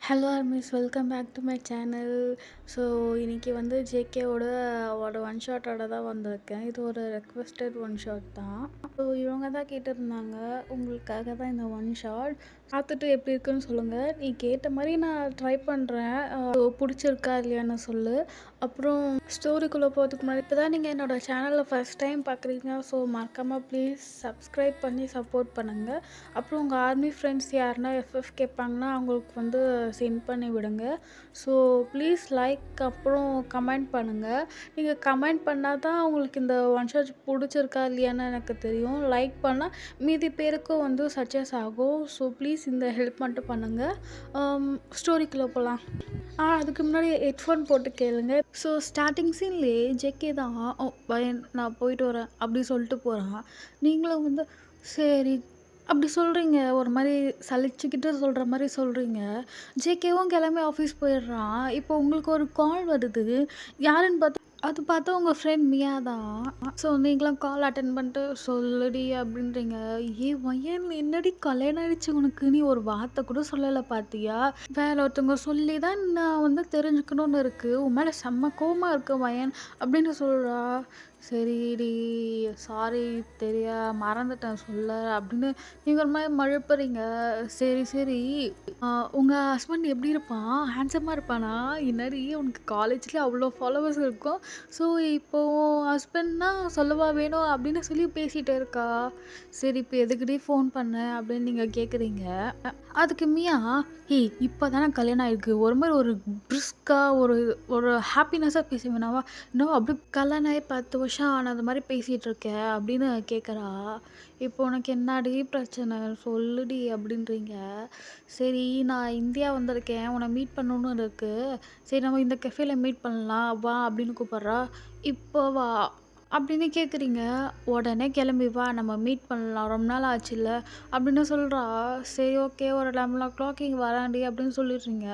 Hello armies, welcome back to my channel. So இன்றைக்கி வந்து ஜேகேவோட ஒன் ஷாட்டோட தான் வந்திருக்கேன். இது ஒரு ரெக்வெஸ்டட் ஒன் ஷாட் தான். ஸோ இவங்க தான் கேட்டிருந்தாங்க, உங்களுக்காக தான் இந்த ஒன் ஷாட். பார்த்துட்டு எப்படி இருக்குன்னு சொல்லுங்கள். நீ கேட்ட மாதிரி நான் ட்ரை பண்ணுறேன். பிடிச்சிருக்கா இல்லையான்னு சொல்லு. அப்புறம் ஸ்டோரிக்குள்ளே போகிறதுக்கு முன்னாடி இப்போ தான் நீங்கள் என்னோடய சேனலில் ஃபஸ்ட் டைம் பார்க்குறீங்க. ஸோ மறக்காமல் ப்ளீஸ் சப்ஸ்கிரைப் பண்ணி சப்போர்ட் பண்ணுங்கள். அப்புறம் உங்கள் ஆர்மி ஃப்ரெண்ட்ஸ் யாருன்னா எஃப்எஃப் கேட்பாங்கன்னா அவங்களுக்கு வந்து சென்ட் பண்ணி விடுங்க. ஸோ ப்ளீஸ் லைக் அப்புறம் கமெண்ட் பண்ணுங்கள். நீங்கள் கமெண்ட் பண்ணால் தான் உங்களுக்கு இந்த ஒன் ஷாட் பிடிச்சிருக்கா இல்லையான்னு எனக்கு தெரியும். லைக் பண்ணால் மீதி பேருக்கும் வந்து சஜஸ் ஆகும். ஸோ ப்ளீஸ் இந்த ஹெல்ப் மட்டும் பண்ணுங்கள். ஸ்டோரிக்குள்ளே போகலாம். அதுக்கு முன்னாடி ஹெட்ஃபோன் போட்டு கேளுங்க. ஸோ ஸ்டார்டிங் சீன்லேயே ஜேகே தான் பையன் நான் போயிட்டு வரேன் அப்படி சொல்லிட்டு போகிறான். நீங்களும் வந்து சரி அப்படி சொல்கிறீங்க, ஒரு மாதிரி சலிச்சுக்கிட்டு சொல்கிற மாதிரி சொல்கிறீங்க. ஜேகேவும் கிளம்பி ஆஃபீஸ் போயிடுறான். இப்போ உங்களுக்கு ஒரு கால் வருது. யாருன்னு பார்த்தா உங்கள் ஃப்ரெண்ட் மியா தான். ஸோ நீங்களும் கால் அட்டன் பண்ணிட்டு சொல்லுடி அப்படின்றீங்க. வயன் என்னடி கல்யாணம் ஆயிடுச்சு உனக்கு, நீ ஒரு வார்த்தை கூட சொல்லலை பார்த்தியா? வேற ஒருத்தவங்க சொல்லி தான் நான் வந்து தெரிஞ்சுக்கணும்னு இருக்குது. உன் மேலே செம்ம கோவமாக இருக்கு வயன் அப்படின்னு சொல்கிறா. சரிடி, சாரி, மறந்துட்டேன் சொல்ல அப்படின்னு நீங்கள் ஒரு மாதிரி மழுப்புறீங்க. சரி, உங்கள் ஹஸ்பண்ட் எப்படி இருப்பான்? ஹேண்ட்ஸமாக இருப்பானா? என்னடி உனக்கு காலேஜ்லேயே அவ்வளோ ஃபாலோவர்ஸ் இருக்கும். ஸோ இப்போது ஹஸ்பண்ட்னா சொல்லவா வேணும் அப்படின்னு சொல்லி பேசிகிட்டே இருக்கா. சரி, இப்போ எதுக்கிட்டே ஃபோன் பண்ண அப்படின்னு நீங்கள் கேட்குறீங்க. அதுக்கு மியா, இப்போ தானே கல்யாணம் ஆகிருக்கு, ஒரு மாதிரி ஒரு பிரிஸ்காக ஒரு ஒரு ஹாப்பினஸ்ஸாக பேச வேணாவா? இன்னும் அப்படி கல்யாணம் ஆகி 10 வருஷம் ஆனது மாதிரி பேசிகிட்டு இருக்க அப்படின்னு கேட்குறா. இப்போ உனக்கு என்னடி பிரச்சனை சொல்லுடி அப்படின்றீங்க. சரி, நான் இந்தியா வந்திருக்கேன், உன்னை மீட் பண்ணணுன்னு இருக்குது. சரி, நம்ம இந்த கெஃபேல மீட் பண்ணலாம் வா அப்படின்னு கூப்பிட்றா. இப்போ வா அப்படின்னு கேட்குறீங்க. உடனே கிளம்பி வா, நம்ம மீட் பண்ணலாம், ரொம்ப நாள் ஆச்சுல்ல அப்படின்னு சொல்கிறா. சரி, ஓகே, ஒரு 11 இங்கே வராண்டி அப்படின்னு சொல்லிடுறீங்க.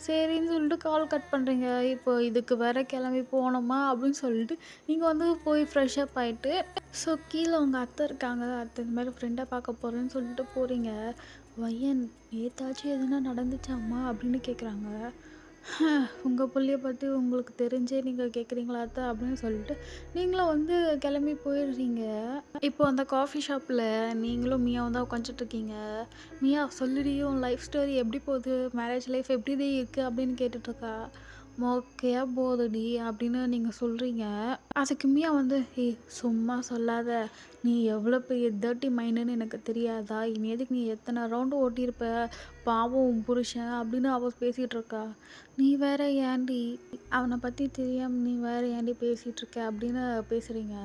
சரின்னு சொல்லிட்டு கால் கட் பண்ணுறீங்க. இப்போ இதுக்கு வேற கிளம்பி போகணுமா அப்படின்னு சொல்லிட்டு நீங்கள் வந்து போய் ஃப்ரெஷ்அப் ஆகிட்டு ஸோ கீழே உங்கள் அத்தை இருக்காங்க. அத்தை இந்த மாதிரி ஃப்ரெண்டை பார்க்க போகிறேன்னு சொல்லிட்டு போகிறீங்க. வயன், நேத்தாச்சும் எதுனா நடந்துச்சாம்மா அப்படின்னு கேட்குறாங்க. உங்கள் புள்ளைய பற்றி உங்களுக்கு தெரிஞ்சே நீங்கள் கேட்குறீங்களா அத்தை அப்படின்னு சொல்லிட்டு நீங்களும் வந்து கிளம்பி போயிடுறீங்க. இப்போ அந்த காஃபி ஷாப்பில் நீங்களும் மியாவும் தான் உட்காந்துட்ருக்கீங்க. மியா, சொல்லுடியும் லைஃப் ஸ்டோரி எப்படி போகுது, மேரேஜ் லைஃப் எப்படி இருக்குது அப்படின்னு கேட்டுட்ருக்கா. மொக்கையாக போகுதுடி அப்படின்னு நீங்கள் சொல்கிறீங்க. அதுக்கு மியா வந்து சும்மா சொல்லாத, நீ எவ்வளோ பெரிய டர்ட்டி மைண்டுன்னு எனக்கு தெரியாதா? இனியதுக்கு நீ எத்தனை ரவுண்டு ஓட்டியிருப்ப, பாவம் உன் புருஷன் அப்படின்னு அவள் பேசிகிட்டு இருக்கா. நீ வேற ஏன்டி அவனை பற்றி தெரியாமல் நீ வேற ஏன்டி பேசிகிட்டு இருக்க அப்படின்னு பேசுகிறீங்க.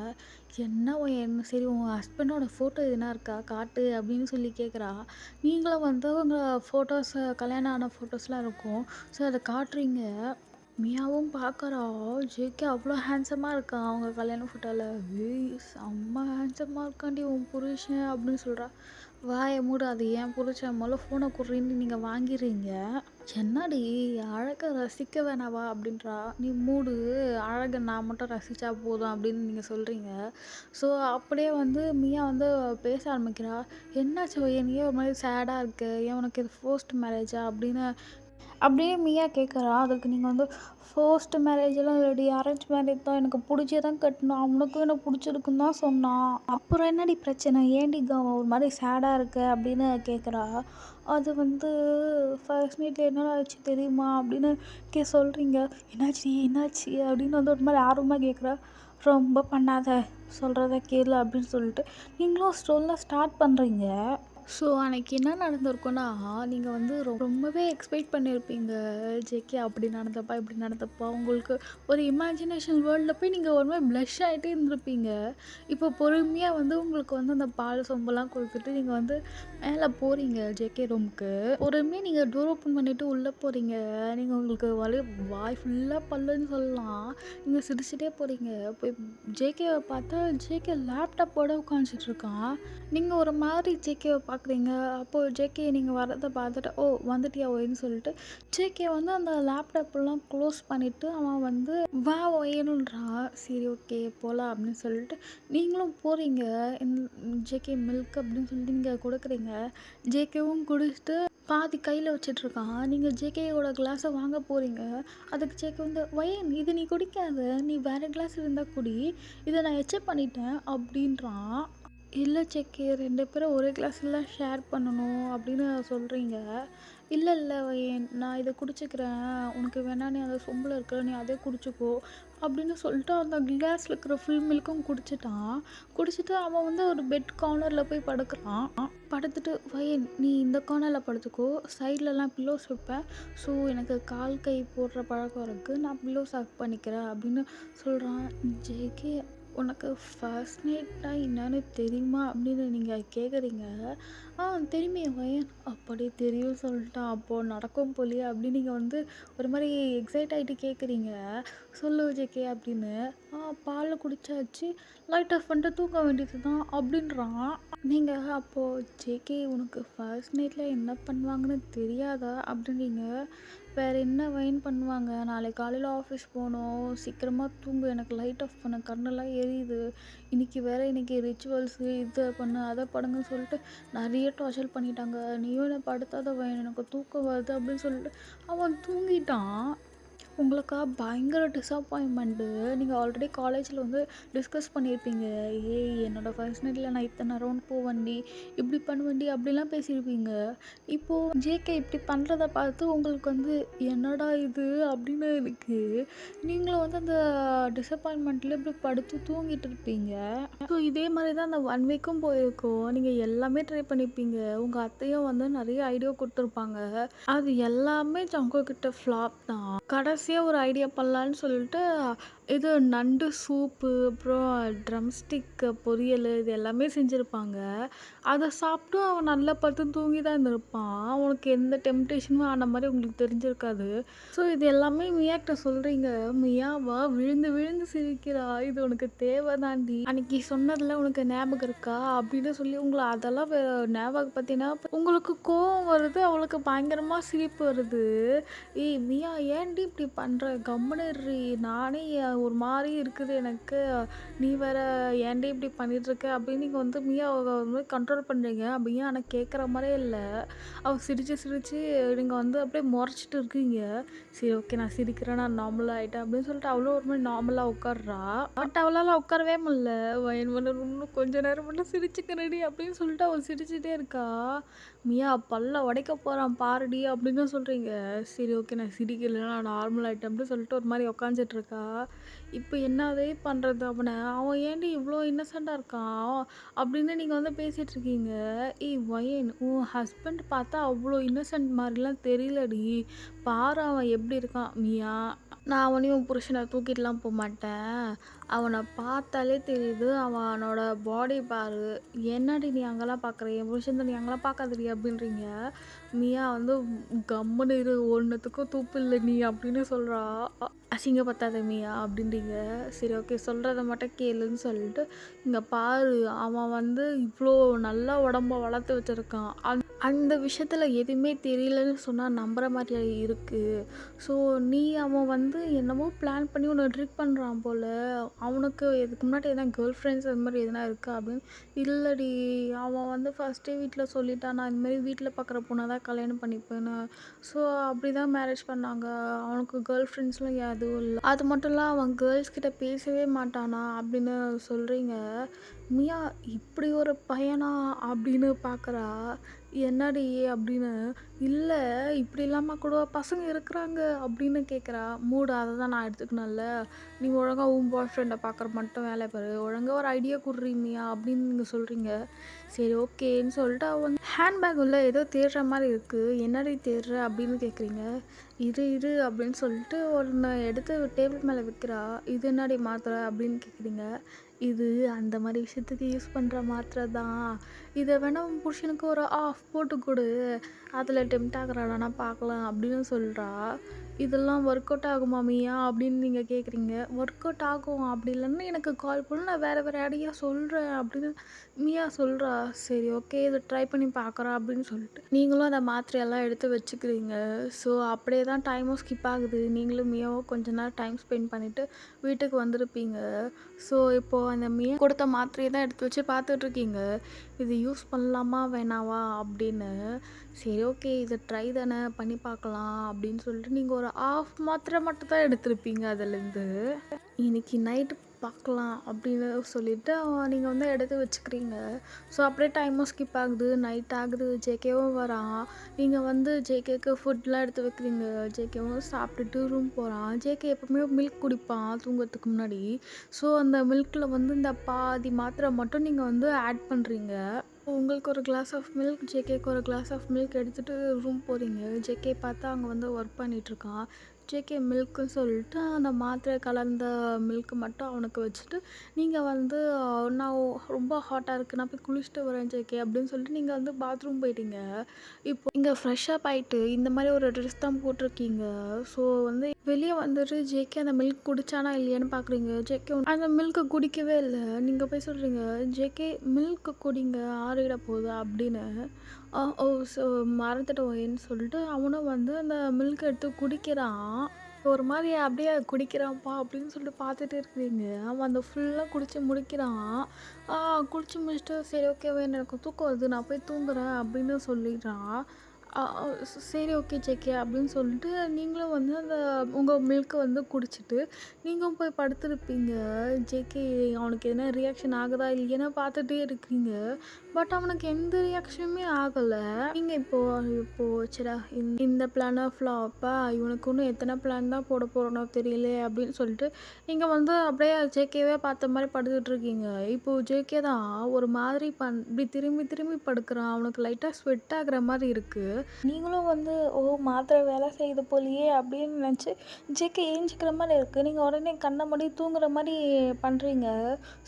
என்ன சரி, உன் ஹஸ்பண்டோட ஃபோட்டோ எதுனா இருக்கா காட்டு அப்படின்னு சொல்லி கேட்குறா. நீங்களும் வந்து உங்கள் ஃபோட்டோஸ், கல்யாணம் ஆன ஃபோட்டோஸ்லாம் இருக்கும். ஸோ அதை காட்டுறீங்க. மியாவும் பார்க்குறா. ஜேகே அவ்வளோ ஹேண்ட்ஸமாக இருக்கான் அவங்க கல்யாண ஃபோட்டோவில். செம்ம ஹேண்ட்ஸமாக இருக்காண்டி உன் புருஷன் அப்படின்னு சொல்கிறா. வாயை மூடு, அது ஏன் புருஷன், முதல்ல ஃபோனை கொடுறீன்னு நீங்கள் வாங்கிடுறீங்க. என்னடி அழகை ரசிக்க வேணாவா அப்படின்றா. நீ மூடு, அழகை நான் மட்டும் ரசித்தா போதும் அப்படின்னு நீங்கள் சொல்கிறீங்க. ஸோ அப்படியே வந்து மியா வந்து பேச ஆரம்பிக்கிறா. என்னாச்சு ஏன் ஒரு மாதிரி சேடாக இருக்கு, ஏன் உனக்கு இது ஃபோர்ஸ்ட் மேரேஜா அப்படின்னு அப்படியே மியா கேட்குறா. அதுக்கு நீங்கள் வந்து ஃபர்ஸ்ட் மேரேஜெல்லாம் இல்லடி, அரேஞ்ச் மேரேஜ் தான், எனக்கு பிடிச்சே தான் கட்டணும், அவனுக்கும் எனக்கு பிடிச்சிருக்குன்னு தான் சொன்னான். அப்புறம் என்னடி பிரச்சனை, ஏன்டி ஒரு மாதிரி சேடாக இருக்க அப்படின்னு கேட்குறா. அது வந்து ஃபர்ஸ்ட் நைட்டில் என்னடா ஆச்சு தெரியுமா அப்படின்னு சொல்கிறீங்க. என்னாச்சு அப்படின்னு வந்து ஒரு மாதிரி ஆர்வமாக கேட்குறா. ரொம்ப பண்ணாத, சொல்கிறத கேளு அப்படின்னு சொல்லிட்டு நீங்களும் ஸ்டார்ட் பண்ணுறீங்க. ஸோ அன்னைக்கு என்ன நடந்திருக்குன்னா, நீங்கள் வந்து ரொம்பவே எக்ஸ்பெக்ட் பண்ணியிருப்பீங்க. ஜேகே அப்படி நடந்தப்பா, இப்படி நடந்தப்பா, உங்களுக்கு ஒரு இமேஜினேஷன் வேர்ல்டில் போய் நீங்கள் ஒரு மாதிரி ப்ளஷ் ஆகிட்டே இருந்திருப்பீங்க. இப்போ பொறுமையாக வந்து உங்களுக்கு வந்து அந்த பால் சொம்பெல்லாம் கொடுத்துட்டு நீங்கள் வந்து மேலே போகிறீங்க ஜேகே ரூமுக்கு. பொறுமையாக நீங்கள் டோர் ஓப்பன் பண்ணிவிட்டு உள்ளே போகிறீங்க. நீங்கள் உங்களுக்கு வாய் ஃபுல்லாக பல்லுன்னு சொல்லலாம். நீங்கள் சிரிச்சுட்டே போகிறீங்க. போய் ஜேகேவை பார்த்தா ஜேகே லேப்டாப்போட உட்காந்துட்டு இருக்கான். நீங்கள் ஒரு மாதிரி ஜேகேவை பார்க்குறீங்க. அப்போது ஜேகே நீங்கள் வரதை பார்த்துட்டு வந்துட்டியா ஒயின்னு சொல்லிட்டு ஜேகே வந்து அந்த லேப்டாப்லாம் க்ளோஸ் பண்ணிவிட்டு அவன் வந்து வா ஒயனுன்றான். சரி, ஓகே போகலாம் அப்படின்னு சொல்லிட்டு நீங்களும் போகிறீங்க. ஜேகே மில்க் அப்படின்னு சொல்லிட்டு நீங்கள் கொடுக்குறீங்க. ஜேகேவும் குடிச்சிட்டு பாதி கையில வச்சுட்ருக்கான். நீங்க ஜேகேயோட கிளாஸ வாங்க போறீங்க. அதுக்கு ஜேகே வந்து, "வயன் இது நீ குடிக்காத. நீ வேற கிளாஸ் இருந்தா குடி. இத நான் எச்சப் பண்ணிட்டேன்" அப்படின்றான். "இல்ல ஜேகே 2 பேரும் ஒரே கிளாஸ்ல தான் ஷேர் பண்ணணும்" அப்படின்னு சொல்றீங்க. "இல்ல இல்ல வயன் நான் இத குடிச்சுக்கிறேன். உனக்கு வேணா நீ அந்த சொம்புல இருக்கிற நீ அதே குடிச்சுக்கோ" அப்படின்னு சொல்லிட்டு அந்த கிளாஸ்ல இருக்கிற ஃபுல் மில்க்கும் குடிச்சுட்டான். குடிச்சிட்டு அவன் வந்து ஒரு பெட் கார்னர்ல போய் படுக்குறான். படுத்துட்டு, "வயன் நீ இந்த கார்னர்ல படுத்துக்கோ. சைட்லலாம் பில்லோஸ் வைப்பேன். ஸோ எனக்கு கால் கை போடுற பழக்கம் இருக்கு. நான் பில்லோஸ் ஹக் பண்ணிக்கிறேன்" அப்படின்னு சொல்றான். ஜேகே, "உனக்கு ஃபர்ஸ்ட் நைட்னா என்னன்னு தெரியுமா?" அப்படின்னு நீங்க கேட்குறீங்க. "ஆ தெரியுமே வயன்." "அப்படியே தெரியும்னு சொல்லிட்டான். அப்போ நடக்கும் போலயே" அப்படின்னு நீங்க வந்து ஒரு மாரி எக்ஸைட் ஆயிட்டு கேட்குறீங்க. "சொல்லு ஜேகே" அப்படின்னு. பால் குடிச்சாச்சு. லைட் ஆஃப் பண்ணிட்டு தூங்க வேண்டியது தான்" அப்படின்றான். நீங்க அப்போ, "ஜேகே உனக்கு ஃபர்ஸ்ட் நைட்ல என்ன பண்ணுவாங்கன்னு தெரியாதா?" அப்படின்றீங்க. "வேற என்ன வயன் பண்ணுவாங்க? நாளைக்கு காலையில ஆஃபீஸ் போணும். சீக்கிரமா தூங்கு. எனக்கு லைட் ஆஃப் பண்ணு. கண்ணெல்லாம் எரியுது. இன்னைக்கு ரிச்சுவல்ஸு இத பண்ணு, அத பண்ணுங்கன்னு" சொல்லிட்டு நெறைய டார்ச்சர் பண்ணிட்டாங்க. "நீயும் என்ன படுத்தாத வயன். எனக்கு தூக்கம் வருது" அப்படின்னு சொல்லிட்டு அவன் தூங்கிட்டான். உங்களுக்கா பயங்கர டிசப்பாயின்மெண்ட்டு. நீங்க ஆல்ரெடி காலேஜ்ல வந்து டிஸ்கஸ் பண்ணியிருப்பீங்க. "ஏய் என்னோட ஃபர்ஸ்ட் நைட்ல நான் இத்தனை ரவுண்ட் போவேன்டி, இப்படி பண்ணுவேன்டி" அப்படிலாம் பேசியிருப்பீங்க. இப்போ ஜேகே இப்படி பண்றத பார்த்து உங்களுக்கு வந்து "என்னடா இது" அப்படின்னு இருக்கு. நீங்களும் வந்து அந்த டிசப்பாயின்மெண்ட்ல இப்படி படுத்து தூங்கிட்டு இருப்பீங்க. ஸோ இதே மாரி தான் அந்த 1 வீக்கும் போயிருக்கும். நீங்க எல்லாமே ட்ரை பண்ணியிருப்பீங்க. உங்க அத்தையும் வந்து நெறைய ஐடியா குடுத்துருப்பாங்க. அது எல்லாமே ஜங்கு கிட்ட ஃப்ளாப் தான். கடைசியா ஒரு ஐடியா பண்ணலான்னு சொல்லிட்டு, இது நண்டு சூப்பு, அப்புறம் ட்ரம் ஸ்டிக் பொரியலு இது எல்லாமே செஞ்சிருப்பாங்க. அத சாப்பிட்டு அவன் நல்லா படுத்து தூங்கி தான் இருந்திருப்பான். அவனுக்கு எந்த டெம்ப்டேஷனும் ஆன மாரி உங்களுக்கு தெரிஞ்சிருக்காது. ஸோ இது எல்லாமே மியாகிட்ட சொல்றீங்க. மியாவா விழுந்து விழுந்து சிரிக்கிறா. "இது உனக்கு தேவ தான்டி. அன்னைக்கு சொன்னதுல உனக்கு ஞாபகம் இருக்கா?" அப்படின்னு சொல்லி உங்கள அதெல்லாம் ஞாபகப்படுத்தினா உங்களுக்கு கோவம் வருது. அவளுக்கு பயங்கரமா சிரிப்பு வருது. "ஏய் மியா ஏன்டி இப்படி பண்ற? கம்முனு இருடி. நானே ஒரு மாரி இருக்குது எனக்கு. நீ வேற ஏன்டி இப்படி பண்ணிட்டுருக்க?" அப்படின்னு நீங்க வந்து மியாவ ஒரு மாரி கண்ட்ரோல் பண்றீங்க. மியா ஆனா கேட்குற மாரியே இல்ல. அவ சிரிச்சு சிரிச்சு நீங்க வந்து அப்படியே மொறச்சிட்டு இருக்கீங்க. "சரி ஓகே நான் சிரிக்கிறேன். நான் நார்மல் ஆயிட்டேன்" அப்படின்னு சொல்லிட்டு அவளும் ஒரு மாரி நார்மலா உட்கார்றா. பட் அவளால உட்காரவே முடியல. "வயன் இன்னும் கொஞ்ச நேரம் மட்டும் சிரிச்சுக்கிறேன்டி" அப்படின்னு சொல்லிட்டு அவ சிரிச்சுட்டே இருக்கா. "மியா பல்ல உடைக்க போறான் பாருடி" அப்படின்னு சொல்றீங்க. "சரி ஓகே நான் சிரிக்கல. நான் நார்மல் ஆயிட்டேன்" அப்படின்னு சொல்லிட்டு ஒரு மாரி உட்காந்துட்டு இருக்கா. இப்போ என்னதே பண்றது அவன? அவன் ஏன்டி இவ்ளோ இன்னசென்ட்டா இருக்கான்? அப்படின்னு நீங்க வந்து பேசிட்டு இருக்கீங்க. "ஏய் வயன் உன் ஹஸ்பண்ட் பார்த்தா அவ்ளோ இன்னசென்ட் மாரிலாம் தெரியலடி. பாரு அவன் எப்படி இருக்கான்" "மியா நான் அவனையும் உன் புருஷன தூக்கிட்டுலாம் போமாட்டேன். அவன பார்த்தாலே தெரியுது. அவனோட பாடி பாரு. என்னடி நீ அங்கலாம் பார்க்குற? என் புருஷன நீ அங்கலாம் பார்க்காதடி" அப்படின்றீங்க. மியா வந்து "கம்முனு இரு. ஒண்ணுத்துக்கும் துப்பு இல்ல நீ" அப்படின்னு சொல்றா. "அசிங்கப்படுத்தாத மியா" அப்படின்றீங்க. சரி ஓகே சொல்றத மட்டும் கேளுன்னு சொல்லிட்டு, "இங்க பாரு அவன் வந்து இவ்ளோ நல்லா உடம்ப வளர்த்து வச்சிருக்கான். அந்த விஷயத்துல எதுவுமே தெரியலன்னு சொன்னா நம்புற மாரியா இருக்கு. ஸோ நீ அவன் வந்து என்னமோ பிளான் பண்ணி உன்ன ட்ரிக் பண்றான் போல. அவனுக்கு இதுக்கு முன்னாடி எதனா கேர்ள் ஃப்ரெண்ட்ஸ் அது மாரி எதனா இருக்கா?" அப்படின்னு. "இல்லடி அவன் வந்து ஃபர்ஸ்ட்டே வீட்ல சொல்லிட்டான். நான் இந்த மாரி வீட்ல பார்க்குற பொண்ண தான் கல்யாணம் பண்ணிப்பேன்னு. ஸோ அப்படிதான் மேரேஜ் பண்ணாங்க. அவனுக்கு கேர்ள் ஃப்ரெண்ட்ஸ்லாம் எதுவும் இல்ல. அது மட்டும் இல்ல அவன் கேர்ள்ஸ் கிட்ட பேசவே மாட்டானா" அப்படின்னு சொல்றீங்க. மியா "இப்படி ஒரு பையனா?" அப்படின்னு பார்க்குறா. "என்னடி?" அப்படின்னு. "இல்ல இப்படிலாமா கூட பசங்க இருக்கிறாங்க" அப்படின்னு கேட்குறா. "மூடு அத தான் நான் எடுத்துக்கணும்ல. நீ ஒழுங்கா உன் பாய் ஃப்ரெண்ட பார்க்குற மட்டும் வேலைய பாரு. ஒழுங்கா ஒரு ஐடியா குட்றி மியா" அப்படின்னு நீங்க சொல்றீங்க. சரி ஓகேன்னு சொல்லிட்டு அவ வந்து ஹேண்ட்பேக் உள்ள ஏதோ தேடுற மாரி இருக்கு. "என்னடி தேடுற?" அப்படின்னு கேட்குறீங்க. "இரு இரு" அப்படின்னு சொல்லிட்டு ஒண்ணு எடுத்து டேபிள் மேல வைக்கிறா. "இது என்னடி மாத்திரை?" அப்படின்னு கேட்குறீங்க. "இது அந்த மாரி விஷயத்துக்கு யூஸ் பண்ற மாத்திரை தான். இத வேணா உன் புருஷனுக்கு ஒரு ஆஃப் போட்டு குடு. அதில டெம்ப்ட் ஆகுறானான்னா பார்க்கலாம்" அப்படின்னு சொல்றா. "இதெல்லாம் ஒர்க் அவுட் ஆகுமா மியா?" அப்படின்னு நீங்க கேட்குறீங்க. "ஒர்க் அவுட் ஆகும். அப்படி இல்லன்னா எனக்கு கால் பண்ணு. நான் வேற வேற ஐடியா சொல்றேன்" அப்படின்னு மியா சொல்றா. சரி ஓகே இத ட்ரை பண்ணி பார்க்குறேன் அப்படின்னு சொல்லிட்டு, நீங்களும் அந்த மாத்திரையெல்லாம் எடுத்து வச்சுக்கிறீங்க. ஸோ அப்படியே தான் டைமும் ஸ்கிப் ஆகுது. நீங்களும் மியாவும் கொஞ்ச நேரம் டைம் ஸ்பெண்ட் பண்ணிட்டு வீட்டுக்கு வந்திருப்பீங்க. ஸோ இப்போ அந்த மியா கொடுத்த மாத்திரைய தான் எடுத்து வச்சு பார்த்துட்ருக்கீங்க. இது யூஸ் பண்ணலாமா வேணாவா அப்படின்னு. சரி ஓகே இதை ட்ரை தானே பண்ணி பார்க்கலாம் அப்படின்னு சொல்லிட்டு நீங்கள் ஒரு ஆஃப் மாத்திரை மட்டும் தான் எடுத்திருப்பீங்க அதுலேருந்து. இன்னைக்கு நைட்டு பார்க்கலாம் அப்படின்னு சொல்லிட்டு நீங்கள் வந்து எடுத்து வச்சுக்கிறீங்க. ஸோ அப்படியே டைமும் ஸ்கிப் ஆகுது, நைட் ஆகுது, ஜேகேவும் வரான். நீங்கள் வந்து ஜேகேக்கு ஃபுட்லாம் எடுத்து வைக்கிறீங்க. ஜேகேவும் சாப்பிட்டுட்டு ரூம் போகிறான். ஜேகே எப்பவுமே மில்க் குடிப்பான் தூங்குறதுக்கு முன்னாடி. ஸோ அந்த மில்கில் வந்து இந்த பாதி மாத்திரை மட்டும் நீங்கள் வந்து ஆட் பண்ணுறீங்க. உங்களுக்கு ஒரு கிளாஸ் ஆஃப் மில்க், ஜேகேக்கு ஒரு கிளாஸ் ஆஃப் மில்க் எடுத்துகிட்டு ரூம் போகிறீங்க. ஜேகே பார்த்தா அங்கே வந்து ஒர்க் பண்ணிகிட்ருக்கான். ஜேகே மில்க்குன்னு சொல்லிட்டு அந்த மாத்திரை கலந்த மில்க்கு மட்டும் அவனுக்கு வச்சுட்டு நீங்கள் வந்து நான் ரொம்ப ஹாட்டாக இருக்குது, நான் போய் குளிச்சுட்டு வரேன் ஜேகே அப்படின்னு சொல்லிட்டு நீங்கள் வந்து பாத்ரூம் போயிட்டீங்க. இப்போ இங்கே ஃப்ரெஷ்ஷப் ஆகிட்டு இந்த மாதிரி ஒரு ட்ரெஸ் தான் போட்டிருக்கீங்க. ஸோ வந்து வெளியே வந்துட்டு ஜேகே அந்த மில்க் குடிச்சானா இல்லையான்னு பார்க்குறீங்க. ஜேகே அந்த மில்க்கை குடிக்கவே இல்லை. நீங்கள் போய் சொல்கிறீங்க ஜேகே மில்க்கு குடிங்க ஆறிட போகுது அப்படின்னு. ஓ ஸோ மறந்துட்டோன்னு சொல்லிட்டு அவனும் வந்து அந்த மில்க் எடுத்து குடிக்கிறான். ஒரு மாதிரி அப்படியே குடிக்கிறான்ப்பா அப்படின்னு சொல்லிட்டு பார்த்துட்டு இருக்கிறீங்க. அவன் அந்த ஃபுல்லாக குடித்து முடிக்கிறான். குடிச்சு முடிச்சுட்டு சரி ஓகே எனக்கு தூக்கம் வருது, நான் போய் தூங்குறேன் அப்படின்னு சொல்லிடுறான். சரி ஓகே ஜேகே அப்படின்னு சொல்லிட்டு நீங்களும் வந்து அந்த உங்கள் மில்க்கை வந்து குடிச்சிட்டு நீங்களும் போய் படுத்துருப்பீங்க. ஜேகே அவனுக்கு எதனா ரியாக்ஷன் ஆகுதா இல்லையான்னு பார்த்துட்டே இருக்கீங்க. பட் அவனுக்கு எந்த ரியாக்ஷனுமே ஆகலை. நீங்கள் இப்போது சரிடா இந்த பிளானை ஃப்ளாப்பா, இவனுக்கு இன்னும் எத்தனை பிளான் தான் போட போகிறோனோ தெரியல அப்படின்னு சொல்லிட்டு நீங்கள் வந்து அப்படியே ஜேகேவே பார்த்த மாதிரி படுத்துட்டு இருக்கீங்க. இப்போது ஜேகே தான் ஒரு மாதிரி இப்படி திரும்பி திரும்பி படுக்கிறான். அவனுக்கு லைட்டாக ஸ்வெட் ஆகுற மாதிரி இருக்குது. நீங்களும் வந்து ஓ மாத்திரை வேலை செய்யுது போலியே அப்படின்னு நினச்சி ஜேகே ஏஞ்சிக்கிற மாதிரி இருக்குது. நீங்கள் உடனே கண்ணை மூடி தூங்குற மாதிரி பண்ணுறீங்க.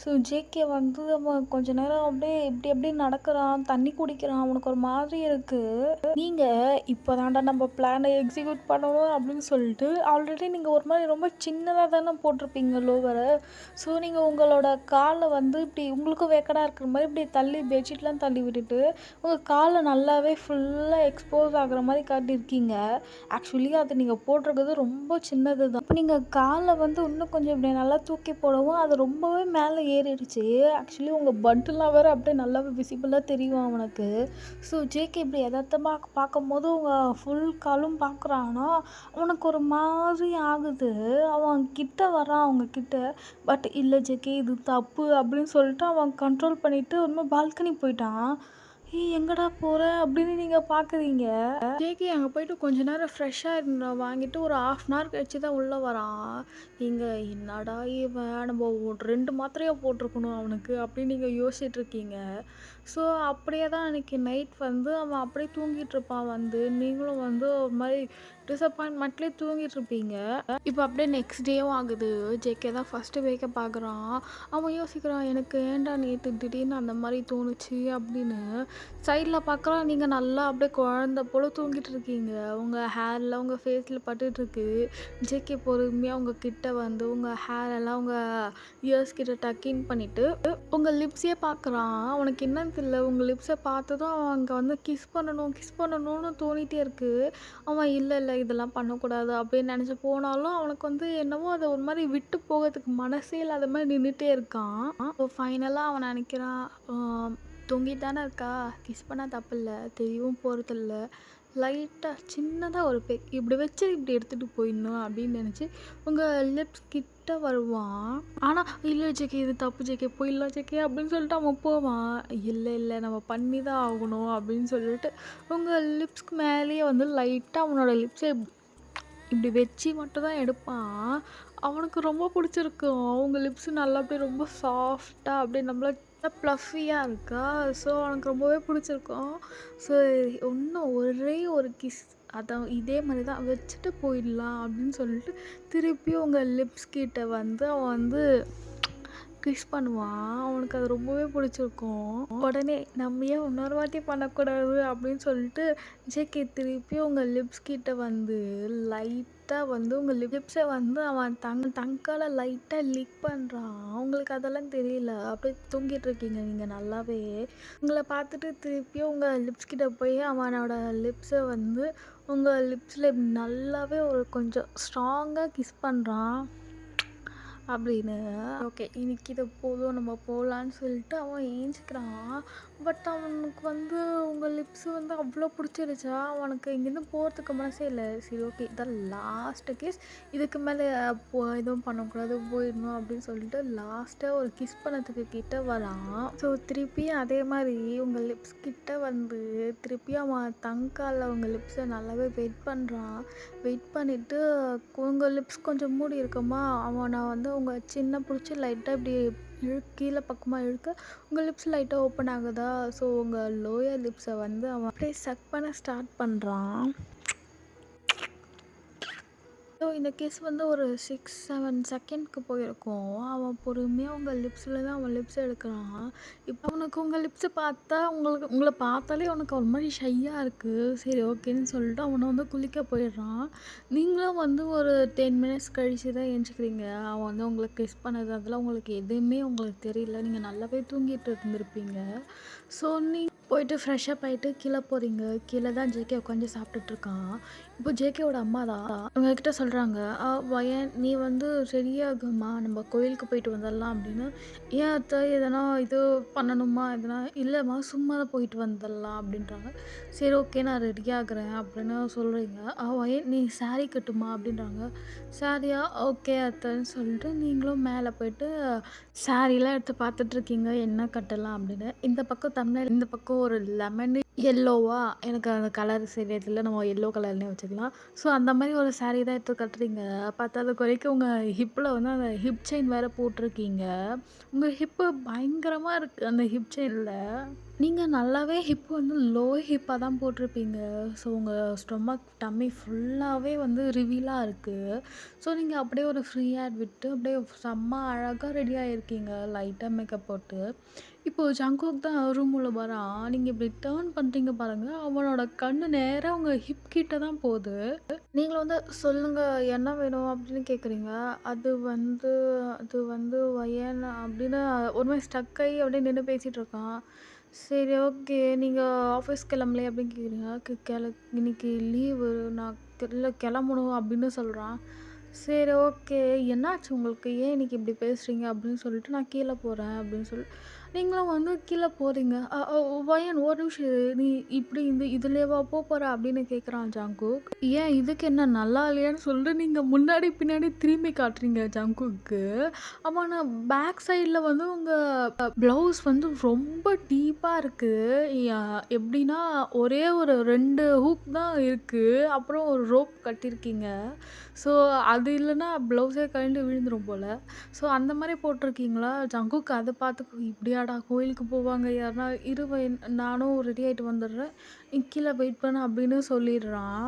ஸோ ஜேகே வந்து அவன் கொஞ்ச நேரம் அப்படியே இப்படி நடக்கிறான், தண்ணி குடிக்கிறான், அவனுக்கு ஒரு மாதிரி இருக்குது. நீங்கள் இப்போ தாண்டா நம்ம பிளானை எக்ஸிக்யூட் பண்ணணும் அப்படின்னு சொல்லிட்டு ஆல்ரெடி நீங்கள் ஒரு மாதிரி ரொம்ப சின்னதாக தானே போட்டிருப்பீங்க லோவரை. ஸோ நீங்கள் உங்களோட காலை வந்து இப்படி உங்களுக்கும் வேக்கடாக இருக்கிற மாதிரி இப்படி தள்ளி பெட்ஷீட்லாம் தள்ளி விட்டுட்டு உங்கள் காலை நல்லாவே ஃபுல்லாக எக்ஸ்போஸ் ஆகுற மாதிரி காட்டியிருக்கீங்க. ஆக்சுவலி அது நீங்கள் போட்டிருக்கிறது ரொம்ப சின்னது தான். இப்போ நீங்கள் காலை வந்து இன்னும் கொஞ்சம் இப்படி நல்லா தூக்கி போடவும் அது ரொம்பவே மேலே ஏறிடுச்சு. ஆக்சுவலி உங்கள் பட்டுலாம் வேறு அப்படியே நல்லாவே விசிபிளாக தெரியும் அவனுக்கு. ஸோ ஜேகே இப்படி எதார்த்தமாக பார்க்கும்போது உங்கள் ஃபுல் காலும் பார்க்குறான்னா அவனுக்கு ஒரு மாதிரி ஆகுது. அவன் கிட்ட வரான் அவங்க கிட்ட. பட் இல்லை ஜேகே இது தப்பு அப்படின்னு சொல்லிட்டு அவன் கண்ட்ரோல் பண்ணிவிட்டு இன்னும் பால்கனி போயிட்டான். எங்கடா போகிற அப்படின்னு நீங்கள் பார்க்குறீங்க. ஜேகே அங்கே போயிட்டு கொஞ்ச நேரம் ஃப்ரெஷ்ஷாக வாங்கிட்டு ஒரு 1/2 hour கழிச்சு தான் உள்ளே வரான். நீங்கள் என்னடா இவன் நம்ம 2 மாத்திரையாக போட்டிருக்கணும் அவனுக்கு அப்படின்னு நீங்கள் யோசிச்சுட்ருக்கீங்க. ஸோ அப்படியே தான் அன்றைக்கி நைட் வந்து அவன் அப்படியே தூங்கிட்டு இருப்பான். வந்து நீங்களும் வந்து ஒரு மாதிரி டிசப்பாயின்மெண்ட்லேயே தூங்கிட்டுருப்பீங்க. இப்போ அப்படியே நெக்ஸ்ட் டேவும் ஆகுது. ஜேகே தான் ஃபஸ்ட்டு வேக்கப் பார்க்குறான். அவன் யோசிக்கிறான் எனக்கு ஏன்டா நேற்று திடீர்னு அந்த மாதிரி தோணுச்சு அப்படின்னு. சைடில் பார்க்குறான் நீங்கள் நல்லா அப்படியே குழந்த போல் தூங்கிட்டு இருக்கீங்க. உங்கள் ஹேரில் உங்கள் ஃபேஸில் பட்டுட்ருக்கு. ஜேகே பொறுமையாக உங்கள் கிட்ட வந்து உங்கள் ஹேரெல்லாம் உங்கள் இயர்ஸ் கிட்ட டக்கின் பண்ணிவிட்டு உங்கள் லிப்ஸே பார்க்குறான். அவனுக்கு என்னன்னு தெரியல, உங்கள் லிப்ஸை பார்த்ததும் அவன் அங்கே வந்து கிஸ் பண்ணணும்னு தோணிகிட்டே இருக்குது. அவன் இல்லை இதெல்லாம் பண்ணக்கூடாது அப்படின்னு நினச்சி போனாலும் அவனுக்கு வந்து என்னவோ அதை ஒரு மாதிரி விட்டு போகிறதுக்கு மனசே இல்லாத மாதிரி நின்றுட்டே இருக்கான். ஸோ ஃபைனலாக அவன் நினைக்கிறான் தூங்கிட்டு தானே இருக்கா, கிஸ் பண்ணால் தப்பு இல்லை, தெரியவும் போகிறதில்ல, லைட்டாக சின்னதாக ஒரு இப்படி வச்சு இப்படி எடுத்துகிட்டு போயிடணும் அப்படின்னு நினச்சி உங்கள் லிப்ஸ் கிட்ட வருவான். ஆனால் இல்லை ஜேகே இது தப்பு ஜேகே போயிடலாம் ஜேகே அப்படின்னு சொல்லிட்டு அவன் போவான். இல்லை நம்ம பண்ணி தான் ஆகணும் அப்படின்னு சொல்லிட்டு உங்கள் லிப்ஸ்க்கு மேலேயே வந்து லைட்டாக அவனோட லிப்ஸை இப்படி வச்சு மட்டும் தான் எடுப்பான். அவனுக்கு ரொம்ப பிடிச்சிருக்கும். அவங்க லிப்ஸு நல்லா அப்படியே ரொம்ப சாஃப்டாக அப்படியே நம்மள ப்ளஃபியாக இருக்கா. ஸோ அவனுக்கு ரொம்பவே பிடிச்சிருக்கும். ஸோ இன்னும் ஒரே ஒரு கிஸ் அதான் இதே மாதிரி தான் வச்சுட்டு போயிடலாம் அப்படின்னு சொல்லிட்டு திருப்பியும் உங்கள் லிப்ஸ் கிட்ட வந்து அவன் வந்து கிஸ் பண்ணுவான். அவனுக்கு அது ரொம்பவே பிடிச்சிருக்கும். உடனே நம்ம ஏன் இன்னொரு வாட்டி பண்ணக்கூடாது அப்படின்னு சொல்லிட்டு ஜேகே திருப்பியும் உங்கள் லிப்ஸ் கிட்ட வந்து லைட்டாக வந்து உங்கள் லிப்ஸை வந்து அவன் தங்கால லைட்டாக லிக் பண்ணுறான். அவங்களுக்கு அதெல்லாம் தெரியல. அப்படியே தூங்கிட்டு இருக்கீங்க நீங்கள் நல்லாவே. உங்களை பார்த்துட்டு திருப்பியும் உங்கள் லிப்ஸ் கிட்ட போய் அவனோட லிப்ஸை வந்து உங்கள் லிப்ஸில் நல்லாவே ஒரு கொஞ்சம் ஸ்ட்ராங்காக கிஸ் பண்ணுறான் அப்படின்னு. ஓகே இன்னைக்கு இது போதும் நம்ம போகலான்னு சொல்லிட்டு அவன் ஏஞ்சிக்கிறான். பட் அவனுக்கு வந்து உங்கள் லிப்ஸ் வந்து அவ்வளோ பிடிச்சிருச்சா, அவனுக்கு இங்கேருந்து போகிறதுக்கு மனசே இல்லை. சரி ஓகே இதான் லாஸ்ட்டு கிஸ். இதுக்கு மேலே எதுவும் பண்ணக்கூடாது போயிடணும் அப்படின்னு சொல்லிட்டு லாஸ்ட்டாக ஒரு கிஸ் பண்ணதுக்கு கிட்ட வரான். ஸோ திருப்பி அதே மாதிரி உங்கள் லிப்ஸ் கிட்ட வந்து திருப்பி அவன் தங்கால உங்கள் லிப்ஸை நல்லாவே வெயிட் பண்ணுறான். வெயிட் பண்ணிவிட்டு உங்கள் லிப்ஸ் கொஞ்சம் மூடி இருக்குமா, அவனை வந்து உங்கள் சின்ன பிடிச்சி லைட்டாக இப்படி கீழே பக்கமாக இழுக்க உங்கள் லிப்ஸ் லைட்டாக ஓப்பன் ஆகுதா. ஸோ உங்கள் லோயர் லிப்ஸை வந்து அவன் அப்படியே சக் பண்ண ஸ்டார்ட் பண்ணுறான். ஸோ இந்த கிஸ் வந்து ஒரு 6-7 செகண்ட்க்கு போயிருக்கும். அவன் பொறுமையாக உங்கள் லிப்ஸில் தான் அவன் லிப்ஸ் எடுக்கிறான். இப்போ அவனுக்கு உங்கள் லிப்ஸை பார்த்தா உங்களை பார்த்தாலே அவனுக்கு ஒரு மாதிரி ஷையாக இருக்குது. சரி ஓகேன்னு சொல்லிட்டு அவனை வந்து குளிக்க போயிடுறான். நீங்களும் வந்து ஒரு 10 மினிட்ஸ் கழிச்சு தான் எழுந்திரிக்கிறீங்க. அவன் வந்து உங்களுக்கு கிஸ் பண்ணது அதெல்லாம் உங்களுக்கு எதுவுமே உங்களுக்கு தெரியல. நீங்கள் நல்லாவே தூங்கிட்டு இருந்திருப்பீங்க. ஸோ போயிட்டு ஃப்ரெஷ்ஷப் ஆகிட்டு கீழே போகிறீங்க. கீழே தான் ஜேகே உட்காந்து சாப்பிட்டுட்ருக்கான். இப்போ ஜேகேவோட அம்மா தான் உங்ககிட்ட சொல்கிறாங்க, வயன் நீ வந்து ரெடியாகுமா, நம்ம கோயிலுக்கு போயிட்டு வந்துடலாம் அப்படின்னு. ஏன் அத்தை எதனா இது பண்ணணுமா, எதனா இல்லைம்மா சும்மா தான் போயிட்டு வந்துடலாம் அப்படின்றாங்க. சரி ஓகே நான் ரெடி ஆகுறேன் அப்படின்னு சொல்கிறீங்க. வயன் நீ சாரீ கட்டுமா அப்படின்றாங்க. சாரியா ஓகே அத்தைன்னு சொல்லிட்டு நீங்களும் மேலே போயிட்டு சாரீலாம் எடுத்து பார்த்துட்ருக்கீங்க என்ன கட்டலாம் அப்படின்னு. இந்த பக்கம் தமிழ், இந்த பக்கம் ஒரு லெமன் எல்லோவா, எனக்கு அந்த கலர் தெரியறதில்ல, நம்ம எல்லோ கலர்னே வச்சுக்கலாம். ஸோ அந்த மாதிரி ஒரு சாரீ தான் எடுத்து கட்டுறீங்க. பத்தாத குறைக்கு உங்கள் ஹிப்பில் வந்து அந்த ஹிப் செயின் வேறு போட்டிருக்கீங்க. உங்கள் ஹிப்பு பயங்கரமாக இருக்குது அந்த ஹிப் செயினில். நீங்கள் நல்லாவே ஹிப் வந்து லோ ஹிப்பாக தான் போட்டிருப்பீங்க. ஸோ உங்கள் ஸ்டொமக் டம்மி ஃபுல்லாகவே வந்து ரிவீலாக இருக்குது. ஸோ நீங்கள் அப்படியே ஒரு ஃப்ரீ ஹேர் விட்டு அப்படியே செம்ம அழகாக ரெடி ஆகிருக்கீங்க லைட்டாக மேக்கப் போட்டு. இப்போது ஜங்குக் தான் ரூம் உள்ள வரான். நீங்கள் இப்படி டேர்ன் பண்ணுறீங்க பாருங்கள், அவனோட கண்ணு நேராக உங்கள் ஹிப் கிட்ட தான் போகுது. நீங்களும் வந்து சொல்லுங்கள் என்ன வேணும் அப்படின்னு கேட்குறீங்க. அது வந்து வயன் அப்படின்னு ஒரு மாதிரி ஸ்டக் ஆகி அப்படியே நின்று பேசிகிட்டு இருக்கான். சரி ஓகே நீங்கள் ஆஃபீஸ் கிளம்பலையே அப்படின்னு கேட்குறீங்க. இன்னைக்கு லீவு நான் இல்லை கிளம்பணும் அப்படின்னு சொல்கிறான். சரி ஓகே என்னாச்சு உங்களுக்கு, ஏன் இன்னைக்கு இப்படி பேசுகிறீங்க அப்படின்னு சொல்லிட்டு நான் கீழே போகிறேன் அப்படின்னு நீங்களும் வந்து கீழே போகிறீங்க. வயன் ஒரு நிமிஷம் இரு, நீ இப்படி இதுலேயேவா போகிற அப்படின்னு கேட்குறான் ஜங்குக். ஏன் இதுக்கு என்ன நல்லா இல்லையான்னு சொல்லிட்டு நீங்கள் முன்னாடி பின்னாடி திரும்பி காட்டுறீங்க ஜங்குக்கு. அவனை பேக் சைடில் வந்து உங்கள் ப்ளவுஸ் வந்து ரொம்ப டீப்பாக இருக்குது. எப்படின்னா ஒரே ஒரு 2 ஹூக் தான் இருக்குது, அப்புறம் ஒரு ரோப் கட்டியிருக்கீங்க. ஸோ அது இல்லைன்னா ப்ளவுஸே கழண்டு விழுந்துடும் போல். ஸோ அந்த மாதிரி போட்டிருக்கீங்களா. ஜங்குக்கு அதை பார்த்து இப்படியாடா கோயிலுக்கு போவாங்க யாருன்னா, நானும் ரெடி ஆகிட்டு வந்துடுறேன், நீ கீழே வெயிட் பண்ண அப்படின்னு சொல்லிடுறான்.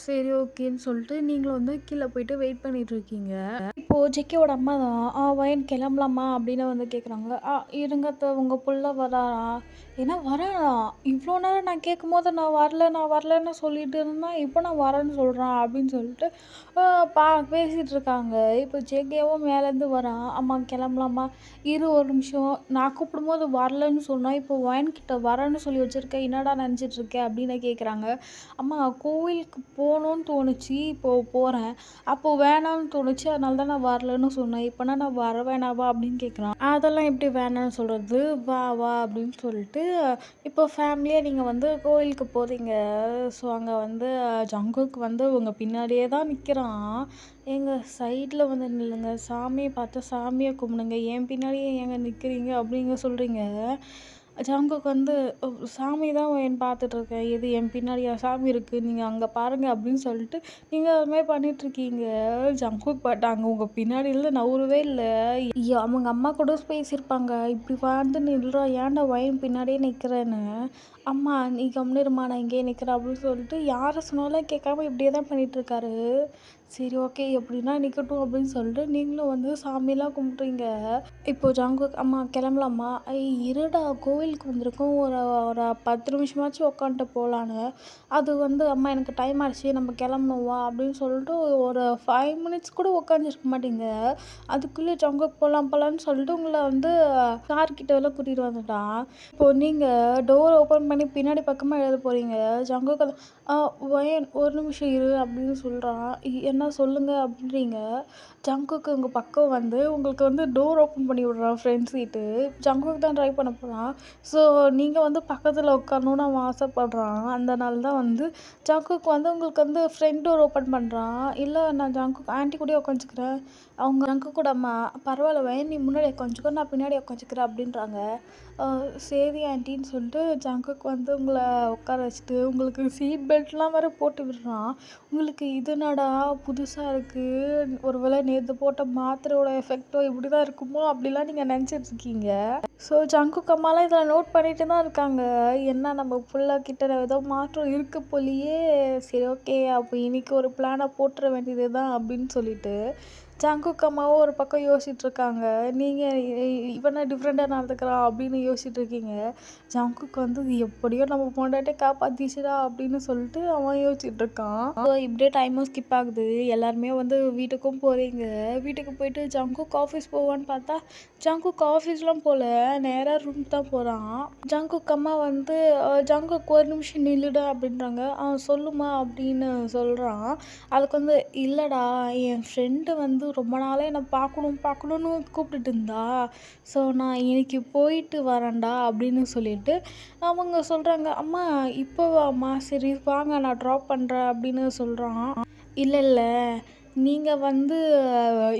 சரி ஓகேன்னு சொல்லிட்டு நீங்களும் வந்து கீழே போயிட்டு வெயிட் பண்ணிகிட்ருக்கீங்க. இப்போது ஜெக்கியோட அம்மா தான் வயன் கிளம்பலாமா அப்படின்னு வந்து கேட்குறாங்க. இருங்க உங்கள் புள்ள வராரா, ஏன்னா வரானா, இவ்வளோ நேரம் நான் கேட்கும்போது நான் வரலன்னு சொல்லிட்டு இருந்தேன், இப்போ நான் வரேன்னு சொல்கிறான் அப்படின்னு சொல்லிட்டு பேசிகிட்டு இருக்காங்க. இப்போ ஜேகேவும் மேலேருந்து வரான். அம்மா கிளம்பலாமா, ஒரு நிமிஷம், நான் கூப்பிடும்போது வரலன்னு சொன்னேன், இப்போ வயன்கிட்ட வரேன்னு சொல்லி வச்சுருக்கேன், என்னடா நினச்சிட்ருக்கேன் அப்படின்னு கேட்குறாங்க. அம்மா கோவிலுக்கு போகணுன்னு தோணுச்சு, இப்போது போகிறேன், அப்போது வேணாம்னு தோணுச்சு, அதனால தான் நான் வரலன்னு சொன்னேன், இப்போனா நான் வர வேணாவா அப்படின்னு கேட்குறான். அதெல்லாம் எப்படி வேணான்னு சொல்கிறது, வா வா அப்படின்னு சொல்லிட்டு இப்போ ஃபேமிலியாக நீங்கள் வந்து கோவிலுக்கு போகிறீங்க. ஸோ அங்கே வந்து ஜங்குக்கு வந்து உங்கள் பின்னாடியே தான் நிற்கிறான். எங்கள் சைடில் வந்து நில்லுங்க, சாமியை பார்த்தா சாமியை கும்பிடுங்க, என் பின்னாடியே ஏங்க நிற்கிறீங்க அப்படிங்க சொல்கிறீங்க. ஜங்குக்கு வந்து சாமி தான் என் பார்த்துட்ருக்கேன், எது என் பின்னாடியா சாமி இருக்குது, நீங்கள் அங்கே பாருங்கள் அப்படின்னு சொல்லிட்டு நீங்கள் அதுமாதிரி பண்ணிகிட்ருக்கீங்க. ஜங்குக் பட் அங்கே உங்கள் பின்னாடியில் நவுறவே இல்லை. அவங்க அம்மா கூட பேசியிருப்பாங்க, இப்படி வந்து நில்றா, ஏன்டா வயன் பின்னாடியே நிற்கிறேன்னு. அம்மா நீ கம்னிருமா, நான் இங்கேயே நிற்கிறேன் அப்படின்னு சொல்லிட்டு யாரை சொன்னாலும் கேட்காம இப்படியே தான் பண்ணிகிட்ருக்காரு. சரி ஓகே எப்படின்னா நிற்கட்டும் அப்படின்னு சொல்லிட்டு நீங்களும் வந்து சாமியெல்லாம் கும்பிட்றீங்க. இப்போது ஜங்குக் அம்மா கிளம்பலாமா, இருடா கோவிலுக்கு வந்திருக்கோம், ஒரு ஒரு 10 நிமிஷமாச்சும் உட்காந்துட்டு போகலான்னு. அது வந்து அம்மா எனக்கு டைம் ஆகிடுச்சு நம்ம கிளம்பணும் வா அப்படின்னு சொல்லிட்டு ஒரு 5 மினிட்ஸ் கூட உட்காந்துருக்க மாட்டீங்க. அதுக்குள்ளே ஜங்குக் போகலான்னு சொல்லிட்டு உங்களை வந்து கார்கிட்ட எல்லாம் கூட்டிகிட்டு வந்துட்டான். இப்போது நீங்கள் டோர் ஓப்பன் பண்ணி பின்னாடி பக்கமாக எழுத போகிறீங்க. ஜங்குக் வயன் ஒரு நிமிஷம் இரு அப்படின்னு சொல்கிறான். என்ன சொல்லுங்க அப்படின்றீங்க. ஜங்குக்கு உங்க பக்கம் வந்து உங்களுக்கு வந்து டோர் ஓப்பன் பண்ணி விடுறான் ஃப்ரண்ட் சீட்டு. ஜங்குக்கு தான் ட்ரைவ் பண்ண போறான். ஸோ நீங்க வந்து பக்கத்துல உட்காரணும்னு அவன் ஆசைப்படுறான். அந்த நாள் தான் வந்து ஜங்குக்கு வந்து உங்களுக்கு வந்து ஃப்ரண்ட் டோர் ஓப்பன் பண்றான். இல்ல நான் ஜங்குக்கு ஆன்ட்டி கூடயே உட்காந்துக்கிறேன். அவங்க ஜங்குக்கோட அம்மா, "பரவாயில்ல வயன், நீ முன்னாடி உட்காந்துக்கோ, நான் பின்னாடி உட்காந்துக்கிறேன்" அப்படின்றாங்க. சரி ஆன்ட்டின்னு சொல்லிட்டு ஜங்குக்கு வந்து உங்கள உட்கார வச்சுட்டு, உங்களுக்கு சீட் பெல்ட்லாம் வேற போட்டு விடுறான். உங்களுக்கு இது என்னடா புதுசா இருக்கு. ஒருவேளை நேத்து போட்ட மாத்திரையோட எஃபெக்ட்டோ இப்படி தான் இருக்குமோ அப்படிலாம் நீங்க நினச்சிட்டு இருக்கீங்க. ஸோ ஜங்குக் அம்மாலாம் இதில் நோட் பண்ணிட்டு தான் இருக்காங்க. என்ன நம்ம புள்ள கிட்ட ஏதோ மாற்றம் இருக்கு போலயே. சரி ஓகே, அப்போ இன்னைக்கு ஒரு பிளானை போட்டுற வேண்டியது தான் அப்படின்னு சொல்லிட்டு ஜங்குக் அம்மாவும் ஒரு பக்கம் யோசிச்சுட்டு இருக்காங்க. நீங்கள் இவனை டிஃப்ரெண்ட்டாக நடந்துக்கிறான் அப்படின்னு யோசிச்சுட்டு இருக்கீங்க. ஜங்குக் வந்து "இது எப்படியோ நம்ம பொண்டாட்டியை காப்பாத்திச்சுடா" அப்படின்னு சொல்லிட்டு அவன் யோசிச்சுட்டு இருக்கான். ஸோ இப்படியே டைமும் ஸ்கிப் ஆகுது. எல்லாருமே வந்து வீட்டுக்கும் போகிறீங்க. வீட்டுக்கு போயிட்டு ஜங்குக் ஆஃபீஸ் போவான்னு பார்த்தா ஜங்குக் ஆஃபீஸ்லாம் போகல, நேராக ரூம் தான் போகிறான். ஜங்குக் அம்மா வந்து ஜங்குக் ஒரு நிமிஷம் நில்லுடா அப்படின்றாங்க. சொல்லுமா அப்படின்னு சொல்கிறான். அதுக்கு வந்து இல்லைடா, என் ஃப்ரெண்டு வந்து ரொம்ப நாளாக என்னை பார்க்கணும் பார்க்கணுன்னு கூப்பிட்டுட்டு இருந்தா. ஸோ நான் இன்னைக்கு போயிட்டு வரேன்டா அப்படின்னு சொல்லிட்டு அவங்க சொல்கிறாங்க. அம்மா இப்போ வாம்மா, சரி வாங்க நான் ட்ராப் பண்ணுறேன் அப்படின்னு சொல்கிறான். இல்லை இல்லை, நீங்கள் வந்து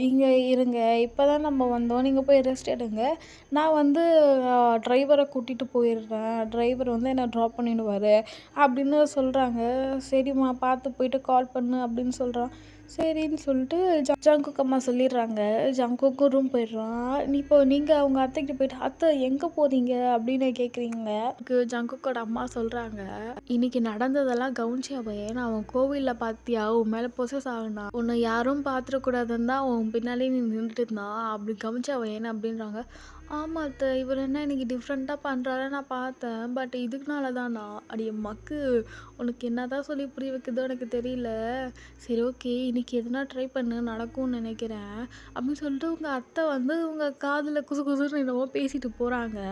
இங்கே இருங்க, இப்போ தான் நம்ம வந்தோம், நீங்கள் போய் ரெஸ்ட் எடுங்க, நான் வந்து டிரைவரை கூட்டிகிட்டு போயிடுறேன், டிரைவர் வந்து என்னை ட்ராப் பண்ணிடுவார் அப்படின்னு சொல்கிறாங்க. சரிம்மா பார்த்து போயிட்டு கால் பண்ணு அப்படின்னு சொல்கிறான். சரின்னு சொல்லிட்டு ஜங்குக் அம்மா சொல்லிடுறாங்க. ஜங்குக்கும் ரூம் போயிடுறான். இப்போ நீங்கள் அவங்க அத்தைக்கிட்ட போயிட்டு அத்தை எங்கே போகிறீங்க அப்படின்னு கேட்குறீங்க. ஜங்குக்கோட அம்மா சொல்கிறாங்க, இன்னைக்கு நடந்ததெல்லாம் கவனிச்சியா பையன், அவன் கோவிலில் பார்த்தியா உன் மேலே பொசஸ் ஆகுனா, உன்னை யாரும் பார்த்துடக்கூடாதுன்னு தான் உன் பின்னாலே நீ நின்றுட்டு இருந்தான், அப்படி கவனிச்சா பையன் அப்படின்றாங்க. ஆமாம் அத்தை, இவர் என்ன இன்னைக்கு டிஃப்ரெண்ட்டாக பண்ணுறாரு நான் பார்த்தேன், பட் இதுக்குனால தானா அடிய மக்கு, உனக்கு என்ன தான் சொல்லி புரிய வைக்குதோ எனக்கு தெரியல. சரி ஓகே, இன்னைக்கு எதுனா ட்ரை பண்ணு, நடக்கும்னு நினைக்கிறேன் அப்படின்னு சொல்லிட்டு உங்கள் அத்தை வந்து உங்கள் காதில் குசு குசுன்னு என்னவோ பேசிட்டு போகிறாங்க.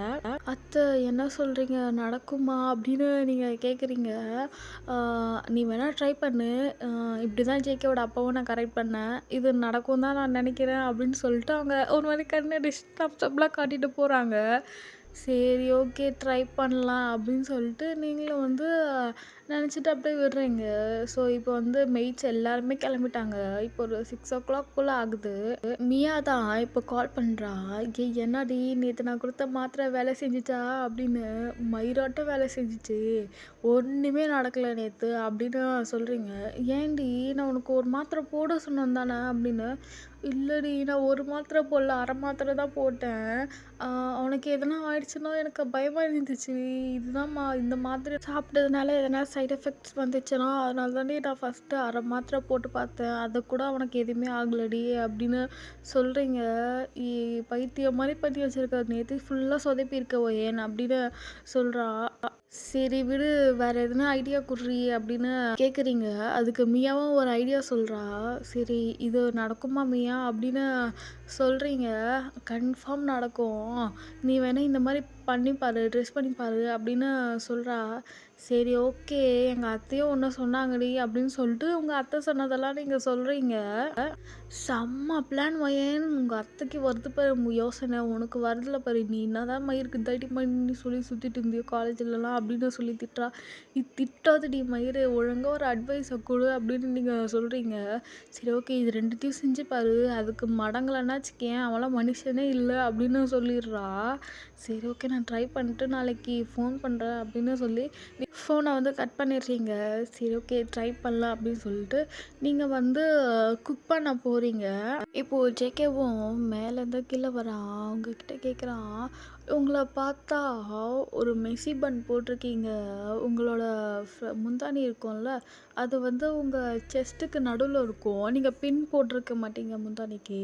அத்தை என்ன சொல்கிறீங்க, நடக்குமா அப்படின்னு நீங்கள் கேட்குறீங்க. நீ வேணால் ட்ரை பண்ணு, இப்படி தான் ஜேகேவோட அப்பாவும் நான் கரெக்ட் பண்ணேன், இது நடக்கும் தான் நான் நினைக்கிறேன் அப்படின்னு சொல்லிட்டு அவங்க ஒரு மாதிரி கண்ணை டிஸ்டப்லாம் காட்டிட்டு போகிறாங்க. சரி ஓகே ட்ரை பண்ணலாம் அப்படின்னு சொல்லிட்டு நீங்களும் வந்து நினச்சிட்டு அப்படியே விடுறீங்க. ஸோ இப்போ வந்து மெய்ட்ஸ் எல்லாருமே கிளம்பிட்டாங்க. இப்போ ஒரு 6 o'clock போல் ஆகுது. மியா தான் இப்போ கால் பண்ணுறா. என்னடி நேற்று நான் கொடுத்த மாத்திரை வேலை செஞ்சுச்சா அப்படின்னு. மயிராட்டம் வேலை செஞ்சுச்சு, ஒன்றுமே நடக்கலை நேற்று அப்படின்னு சொல்கிறீங்க. ஏன்டி நான் உனக்கு ஒரு மாத்திரை போட சொன்னேன் தானே அப்படின்னு. இல்லடி நான் ஒரு மாத்திரை போடல, அரை மாத்திரை தான் போட்டேன். அவனுக்கு எதனா ஆயிடுச்சுன்னா எனக்கு பயமாக இருந்துச்சு. இதுதான்மா, இந்த மாத்திரை சாப்பிட்டதுனால எதனா சைட் எஃபெக்ட்ஸ் வந்துச்சுன்னா அதனால தாண்டி நான் ஃபஸ்ட்டு அரை மாத்திரை போட்டு பார்த்தேன், அது கூட அவனுக்கு எதுவுமே ஆகலடி அப்படின்னு சொல்கிறீங்க. பைத்தியம் மாதிரி பண்ணி வச்சுருக்க, நேற்று ஃபுல்லாக சொதப்பியிருக்க ஏன் அப்படின்னு சொல்கிறா. சரி விடு, வேற எதுனா ஐடியா குடுறி அப்படின்னு கேட்குறீங்க. அதுக்கு மியாவும் ஒரு ஐடியா சொல்கிறா. சரி இது நடக்குமா மியா அப்படின்னு சொல்கிறீங்க. கன்ஃபார்ம் நடக்கும், நீ வேணா இந்த மாதிரி பண்ணிப்பாரு, ட்ரெஸ் பண்ணிப்பாரு அப்படின்னு சொல்கிறா. சரி ஓகே, எங்கள் அத்தையும் ஒன்று சொன்னாங்கடி அப்படின்னு சொல்லிட்டு உங்கள் அத்தை சொன்னதெல்லாம் நீங்கள் சொல்கிறீங்க. செம்ம பிளான் மயன், உங்கள் அத்தைக்கு வருது பாரு யோசனை, உனக்கு வருதுல பாரு, நீ என்னதான் மயிருக்கு தட்டி பண்ணி சொல்லி சுற்றிட்டு இருந்தியோ காலேஜ்லலாம் அப்படின்னு சொல்லி திட்டுறா. இது திட்டாதடி மயிறு, ஒழுங்காக ஒரு அட்வைஸை கொடு அப்படின்னு நீங்கள் சொல்கிறீங்க. சரி ஓகே, இது ரெண்டுத்தையும் செஞ்சு பாரு, அதுக்கு மடங்கலைன்னா வச்சுக்கேன் அவளாம் மனுஷனே இல்லை அப்படின்னு சொல்லிடுறா. சரி ஓகே நான் ட்ரை பண்ணிட்டு நாளைக்கு ஃபோன் பண்ணுறேன் அப்படின்னு சொல்லி ஃபோனை வந்து கட் பண்ணிடுறீங்க. சரி ஓகே ட்ரை பண்ணலாம் அப்படின்னு சொல்லிட்டு நீங்கள் வந்து குக் பண்ண போகிறீங்க. இப்போது ஜேகேவும் மேலேருந்து கீழே வரான். உங்ககிட்ட கேட்குறான், உங்களை பார்த்தா ஒரு மெஸ்ஸி பன் போட்டிருக்கீங்க, உங்களோட முந்தானி இருக்கும்ல அது வந்து உங்கள் செஸ்ட்டுக்கு நடுவில் இருக்கும், நீங்கள் பின் போட்டிருக்க மாட்டீங்க முந்தானிக்கு.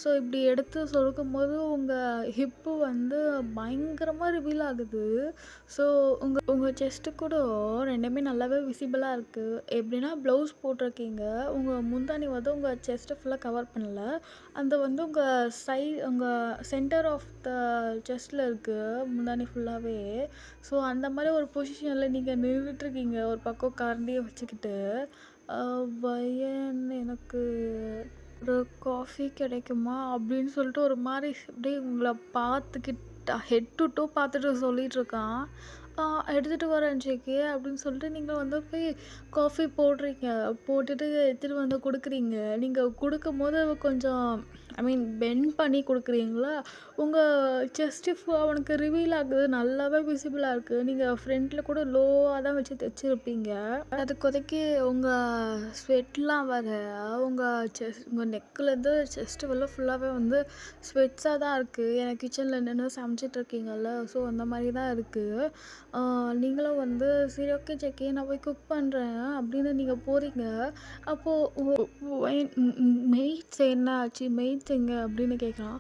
ஸோ இப்படி எடுத்து சொருக்கும் போது உங்கள் ஹிப்பு வந்து பயங்கரமாக ரிவீல் ஆகுது. ஸோ உங்கள் செஸ்ட்டு கூட ரெண்டுமே நல்லாவே விசிபிளாக இருக்குது. எப்படின்னா ப்ளவுஸ் போட்டிருக்கீங்க, உங்கள் முந்தானி வந்து உங்கள் செஸ்ட்டை ஃபுல்லாக கவர் பண்ணல, அந்த வந்து உங்கள் சென்டர் ஆஃப் த செஸ்ட்டில் இருக்குது முந்தானி ஃபுல்லாகவே. ஸோ அந்த மாதிரி ஒரு பொசிஷனில் நீங்கள் நின்றுட்டுருக்கீங்க ஒரு பக்கம் கரண்டியை வச்சுக்கிட்டு. வயன் எனக்கு எனக்கு ஒரு காஃபி கிடைக்குமா?" அப்படின்னு சொல்லிட்டு ஒரு மாரி அப்படியே உங்கள பார்த்துக்கிட்டு ஹெட் டு டோ பார்த்துட்டு சொல்லிட்டுருக்கான். "எடுத்துட்டு வரேன் ஜேகே" அப்படின்னு சொல்லிட்டு நீங்க வந்து போய் காஃபி போடுறீங்க. போட்டுட்டு எடுத்துட்டு வந்து குடுக்குறீங்க. நீங்க குடுக்கும்போது கொஞ்சம் ஐ மீன் பெண்ட் பண்ணி குடுக்குறீங்களா, உங்க செஸ்ட் அவனுக்கு ரிவீல் ஆகுது. நல்லாவே விசிபிளா இருக்கு. நீங்க ஃப்ரண்ட்ல கூட லோவா தான் வச்சு தச்சிருப்பீங்க. அதுக்கொதைக்கி உங்க ஸ்வெட்லாம் வேற உங்க உங்க நெக்லேருந்து செஸ்ட் வரல ஃபுல்லாவே வந்து ஸ்வெட்ஸா தான் இருக்கு. ஏன்னா கிச்சன்ல நின்னு சமைச்சிட்டு இருக்கீங்கல்ல. ஸோ அந்த மாரி தான் இருக்கு. நீங்களும் வந்து சரி ஓகே ஜெக்கி நான் போய் குக் பண்ணுறேன் அப்படின்னு நீங்கள் போகிறீங்க. அப்போது மெய்ட்ஸ் என்ன ஆச்சு மெய்ட்ஸ் எங்க அப்படின்னு கேட்குறான்.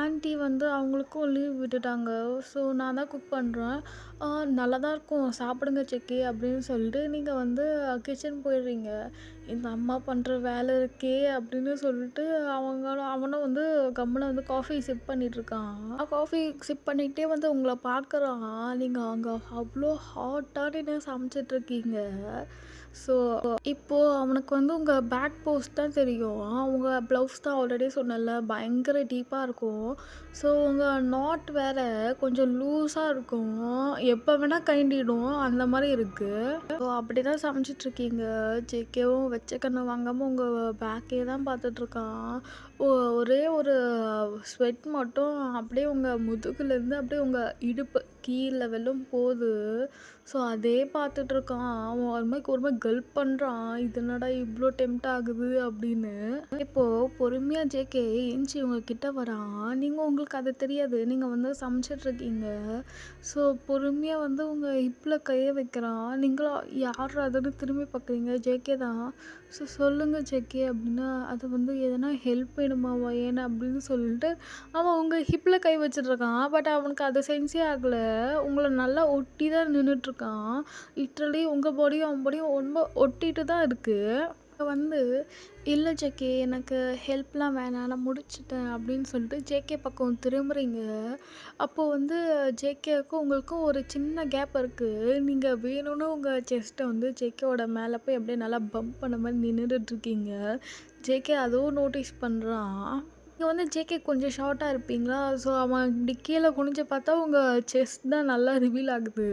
ஆன்ட்டி வந்து அவங்களுக்கும் லீவ் விட்டுட்டாங்க. ஸோ நான் தான் குக் பண்ணுறேன். நல்லா தான் இருக்கும் சாப்பிடுங்க செக்கி அப்படின்னு சொல்லிட்டு நீங்கள் வந்து கிச்சன் போயிடுறீங்க. இந்த அம்மா பண்ணுற வேலை இருக்கே அப்படின்னு சொல்லிட்டு அவனும் வந்து கம்முன்னு வந்து காஃபி சிப் பண்ணிகிட்ருக்கான். காஃபி சிப் பண்ணிகிட்டே வந்து உங்களை பார்க்குறான். நீங்கள் அங்கே அவ்வளோ ஹாட்டாக நின்று சமைச்சிட்ருக்கீங்க. ஸோ இப்போது அவனுக்கு வந்து உங்கள் பேக் போஸ்ட் தான் தெரியும். உங்கள் ப்ளவுஸ் தான் ஆல்ரெடி சொன்னேன்ல பயங்கர டீப்பாக இருக்கும். ஸோ உங்கள் நாட் வேறு கொஞ்சம் லூஸாக இருக்கும். எப்போ வேணால் கழண்டிடும் அந்த மாதிரி இருக்குது. ஸோ அப்படி தான் சமைச்சிட்ருக்கீங்க. ஜேகேவும் வச்ச கண்ணு வாங்காமல் உங்கள் பேக்கே தான் பார்த்துட்ருக்கான். ஒரே ஒரு ஸ்வெட் மட்டும் அப்படியே உங்கள் முதுகுலேருந்து அப்படியே உங்கள் இடுப்பு கீழ் லெவலும் போகுது. ஸோ அதே பார்த்துட்ருக்கான். அவன் ஒரு மாதிரி கல்ப் பண்ணுறான். இது என்னடா இவ்வளோ டெம்ப்ட் ஆகுது அப்படின்னு. இப்போது பொறுமையாக ஜேகே ஏஞ்சி உங்ககிட்ட வரான். உங்களுக்கு அது தெரியாது. நீங்கள் வந்து சமைச்சிட்ருக்கீங்க. ஸோ பொறுமையாக வந்து உங்கள் ஹிப்பில் கையை வைக்கிறான். நீங்களும் யார் அதுன்னு திரும்பி பார்க்குறீங்க. ஜேகே தான். ஸோ சொல்லுங்கள் ஜேகே அப்படின்னா அது வந்து எதனா ஹெல்ப் வேணுமாவா ஏன்னா அப்படின்னு சொல்லிட்டு அவன் உங்கள் ஹிப்பில் கை வச்சிட்ருக்கான். பட் அவனுக்கு அது சென்ஸே ஆகலை. உங்களை நல்லா ஒட்டி தான் நின்றுட்டுருக்கான். லிட்ரலி உங்கள் பாடியும் அவன் பாடியும் ரொம்ப ஒட்டிட்டு தான் இருக்குது. வந்து இல்லை ஜேகே எனக்கு ஹெல்ப்லாம் வேணாம் நான் முடிச்சிட்டேன் அப்படின்னு சொல்லிட்டு ஜேகே பக்கம் திரும்புறீங்க. அப்போது வந்து ஜேகேவுக்கும் உங்களுக்கும் ஒரு சின்ன கேப் இருக்குது. நீங்கள் வேணும்னு உங்கள் செஸ்ட்டை வந்து ஜேகேவோட மேலே போய் அப்படியே நல்லா பம்ப் பண்ண மாதிரி நின்றுட்டுருக்கீங்க. ஜேகே அதுவும் நோட்டீஸ் பண்ணுறான். நீங்கள் வந்து ஜேகே கொஞ்சம் ஷார்ட்டாக இருப்பீங்களா? ஸோ அவன் இப்படி கீழே குனிஞ்சு பார்த்தா உங்கள் செஸ்ட் தான் நல்லா ரிவீல் ஆகுது.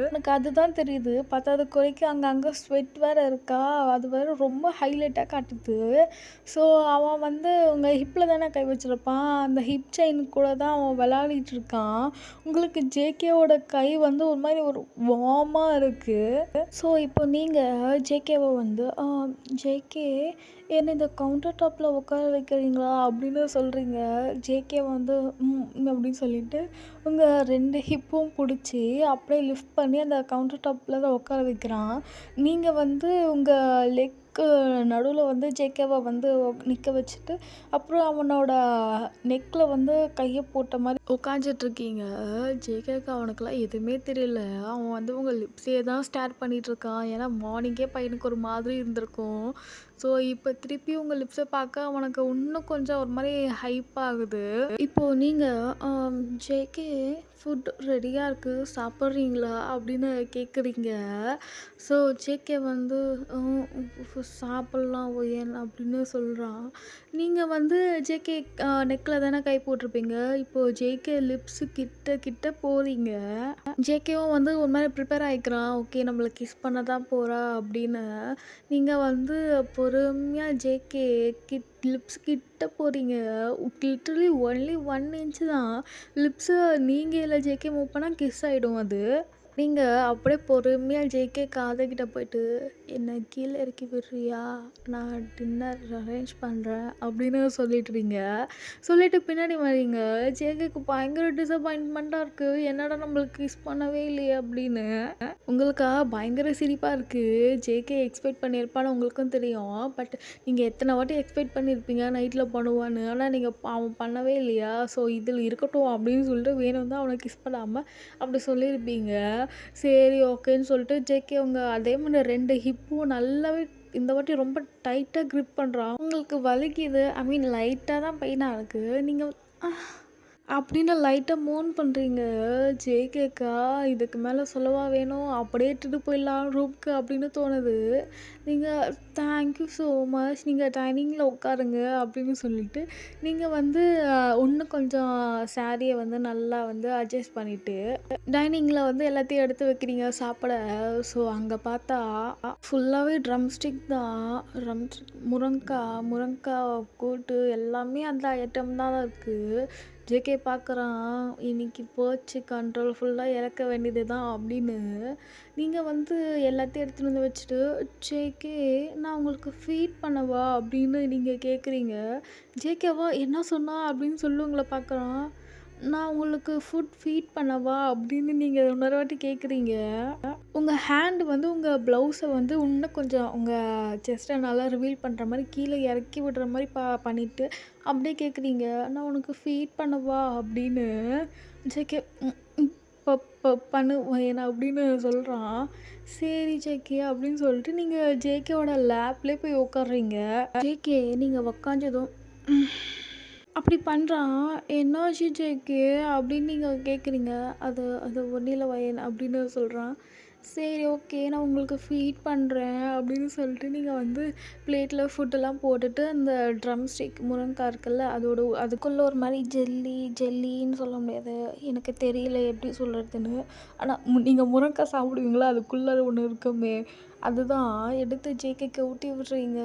எனக்கு அதுதான் தெரியுது. பத்தாவது குறைக்கு அங்கங்கே ஸ்வெட் வேறு இருக்கா, அது வேறு ரொம்ப ஹைலைட்டாக காட்டுது. ஸோ அவன் வந்து உங்கள் ஹிப்பில் தானே கை வச்சிருப்பான். அந்த ஹிப் செயின் கூட தான் அவன் விளையாடிட்டு இருக்கான். உங்களுக்கு ஜேகேவோட கை வந்து ஒரு மாதிரி ஒரு வார்மாக இருக்குது. ஸோ இப்போ நீங்கள் ஜேகேவை வந்து ஜேகே என்னை இந்த கவுண்டர் டாப்பில் உட்கார வைக்கிறீங்களா அப்படின்னு சொல்கிறீங்க. ஜேகே வந்து அப்படின்னு சொல்லிட்டு உங்கள் 2 ஹிப்பும் பிடிச்சி அப்படியே லிஃப்ட் பண்ணி அந்த கவுண்டர் டாப்பில் தான் உட்கார வைக்கிறான். நீங்கள் வந்து உங்கள் லெக்கு நடுவில் வந்து ஜேகேவை வந்து நிற்க வச்சுட்டு அப்புறம் அவனோட நெக்கில் வந்து கையை போட்ட மாதிரி உட்காந்துட்ருக்கீங்க. ஜேகேக்கு அவனுக்குலாம் எதுவுமே தெரியல. அவன் வந்து உங்கள் லிப்ஸே தான் ஸ்டார் பண்ணிகிட்ருக்கான். ஏன்னா மார்னிங்கே பையனுக்கு ஒரு மாதிரி இருந்திருக்கும். ஸோ இப்போ திருப்பி உங்கள் லிப்ஸை பார்க்க அவனுக்கு இன்னும் கொஞ்சம் ஒரு மாதிரி ஹைப் ஆகுது. இப்போது நீங்கள் ஜேகே ஃபுட் ரெடியாக இருக்குது சாப்பிட்றீங்களா அப்படின்னு கேட்குறீங்க. ஸோ ஜேகே வந்து சாப்பிட்லாம் ஒயன் அப்படின்னு சொல்கிறான். நீங்கள் வந்து ஜேகே நெக்கில் தானே கை போட்டிருப்பீங்க. இப்போது ஜேகே லிப்ஸு கிட்ட கிட்ட போகிறீங்க. ஜேகேவும் வந்து ஒரு மாதிரி ப்ரிப்பேர் ஆகிக்கிறான். ஓகே நம்மளை கிஸ் பண்ண தான் போகிறா அப்படின்னு. நீங்கள் வந்து பொறுமையாக ஜேகே லிப்ஸ் கிட்ட போகிறீங்க. லிட்டரலி ஒன்லி 1 இன்ச்சு தான். லிப்ஸு நீங்கள் இல்லை ஜேகே மூவ் பண்ணால் கிஸ் ஆகிடும் அது. நீங்கள் அப்படியே பொறுமையாக ஜேகே காதுகிட்ட போயிட்டு என்னை கீழே இறக்கி விடுறியா, நான் டின்னர் அரேஞ்ச் பண்ணுறேன் அப்படின்னு சொல்லிட்டுறீங்க. சொல்லிட்டு பின்னாடி வரீங்க. ஜேகேக்கு பயங்கர டிசப்பாயின்ட்மெண்ட்டாக இருக்குது. என்னடா நம்மளுக்கு கிஸ் பண்ணவே இல்லையே அப்படின்னு. உங்களுக்கா பயங்கர சிரிப்பாக இருக்குது. ஜேகே எக்ஸ்பெக்ட் பண்ணியிருப்பான்னு உங்களுக்கும் தெரியும். பட் நீங்கள் எத்தனை வாட்டி எக்ஸ்பெக்ட் பண்ணியிருப்பீங்க நைட்டில் பண்ணுவான்னு. ஆனால் நீங்கள் அவன் பண்ணவே இல்லையா, ஸோ இதில் இருக்கட்டும் அப்படின்னு சொல்லிட்டு வேணும் தான் அவனை கிஸ் பண்ணாமல் அப்படி சொல்லியிருப்பீங்க. சரி ஓகேன்னு சொல்லிட்டு ஜேகே அவங்க அதே மாதிரி 2 ஹிப்பும் நல்லாவே இந்த வாட்டி ரொம்ப டைட்டாக க்ரிப் பண்ணுறான். உங்களுக்கு வலிக்குது. ஐ மீன் லைட்டாக தான் பெயினாக இருக்குது. நீங்கள் அப்படின்னு லைட்டாக மோன் பண்ணுறீங்க. ஜேகேக்கா இதுக்கு மேலே சொல்லவா வேணும், அப்படியே இட்டுட்டு போயிடலாம் ரூம்க்கு அப்படின்னு தோணுது. நீங்கள் தேங்க் யூ ஸோ மச். நீங்க டைனிங்ல உட்காருங்க அப்படின்னு சொல்லிட்டு, நீங்க வந்து இன்னும் கொஞ்சம் சாரிய வந்து நல்லா வந்து அட்ஜஸ்ட் பண்ணிட்டு, டைனிங்ல வந்து எல்லாத்தையும் எடுத்து வைக்கிறீங்க சாப்பிட. ஸோ அங்க பார்த்தா ஃபுல்லாவே ட்ரம் ஸ்டிக் தான். முருங்கா கூட்டு எல்லாமே அந்த ஐட்டம் தான் இருக்கு. ஜேகே பார்க்குறான், இன்னைக்கு போச்சு கண்ட்ரோல் ஃபுல்லா இறக்க வேண்டியது தான் அப்படின்னு. நீங்க வந்து எல்லாத்தையும் எடுத்துட்டு வந்து வச்சுட்டு, "ஜேகே நான் உங்களுக்கு ஃபீட் பண்ணவா?" அப்படின்னு நீங்க கேட்குறீங்க. ஜேகேவா என்ன சொன்னா அப்படின்னு சொல்லி உங்கள பார்க்குறான். "நான் உங்களுக்கு ஃபீட் பண்ணவா?" அப்படின்னு நீங்க இன்னொரு வாட்டி கேட்குறீங்க. உங்க ஹேண்ட் வந்து உங்க ப்ளவுஸ வந்து இன்னும் கொஞ்சம் உங்க செஸ்ட்ட நல்லா ரிவீல் பண்ற மாரி கீழ இறக்கி விடுற மாரி பண்ணிட்டு, அப்படியே கேட்குறீங்க. "நான் உனக்கு ஃபீட் பண்ணவா?" அப்படின்னு. ஜேகே ம் ம் ப ப பண்ணு வயேன் அப்படின்னு சொல்றான். "சரி ஜேகே" அப்படின்னு சொல்லிட்டு நீங்க ஜேகேவோட லேப்லயே போய் உட்கார்றீங்க. ஜேகே நீங்க உக்காந்ததும் அப்படி பண்றான். "என்னாச்சு ஜேகே?" அப்படின்னு நீங்க கேட்குறீங்க. "அது அது ஒண்ணும் இல்ல வயேன்" அப்படின்னு சொல்றான். "சரி ஓகே நான் உங்களுக்கு ஃபீட் பண்றேன்" அப்படின்னு சொல்லிட்டு நீங்க வந்து பிளேட்ல ஃபுட்டெல்லாம் போட்டுட்டு, அந்த ட்ரம் ஸ்டிக் முருங்கா இருக்குல்ல, அதுக்குள்ள ஒரு மாரி ஜெல்லின்னு சொல்ல முடியாது. எனக்கு தெரியல எப்படி சொல்றதுன்னு. ஆனா நீங்க முருங்கா சாப்பிடுவீங்களா? அதுக்குள்ள ஒண்ணு இருக்குமே, அதுதான் எடுத்து ஜேகேக்கு ஊட்டி விடுறீங்க.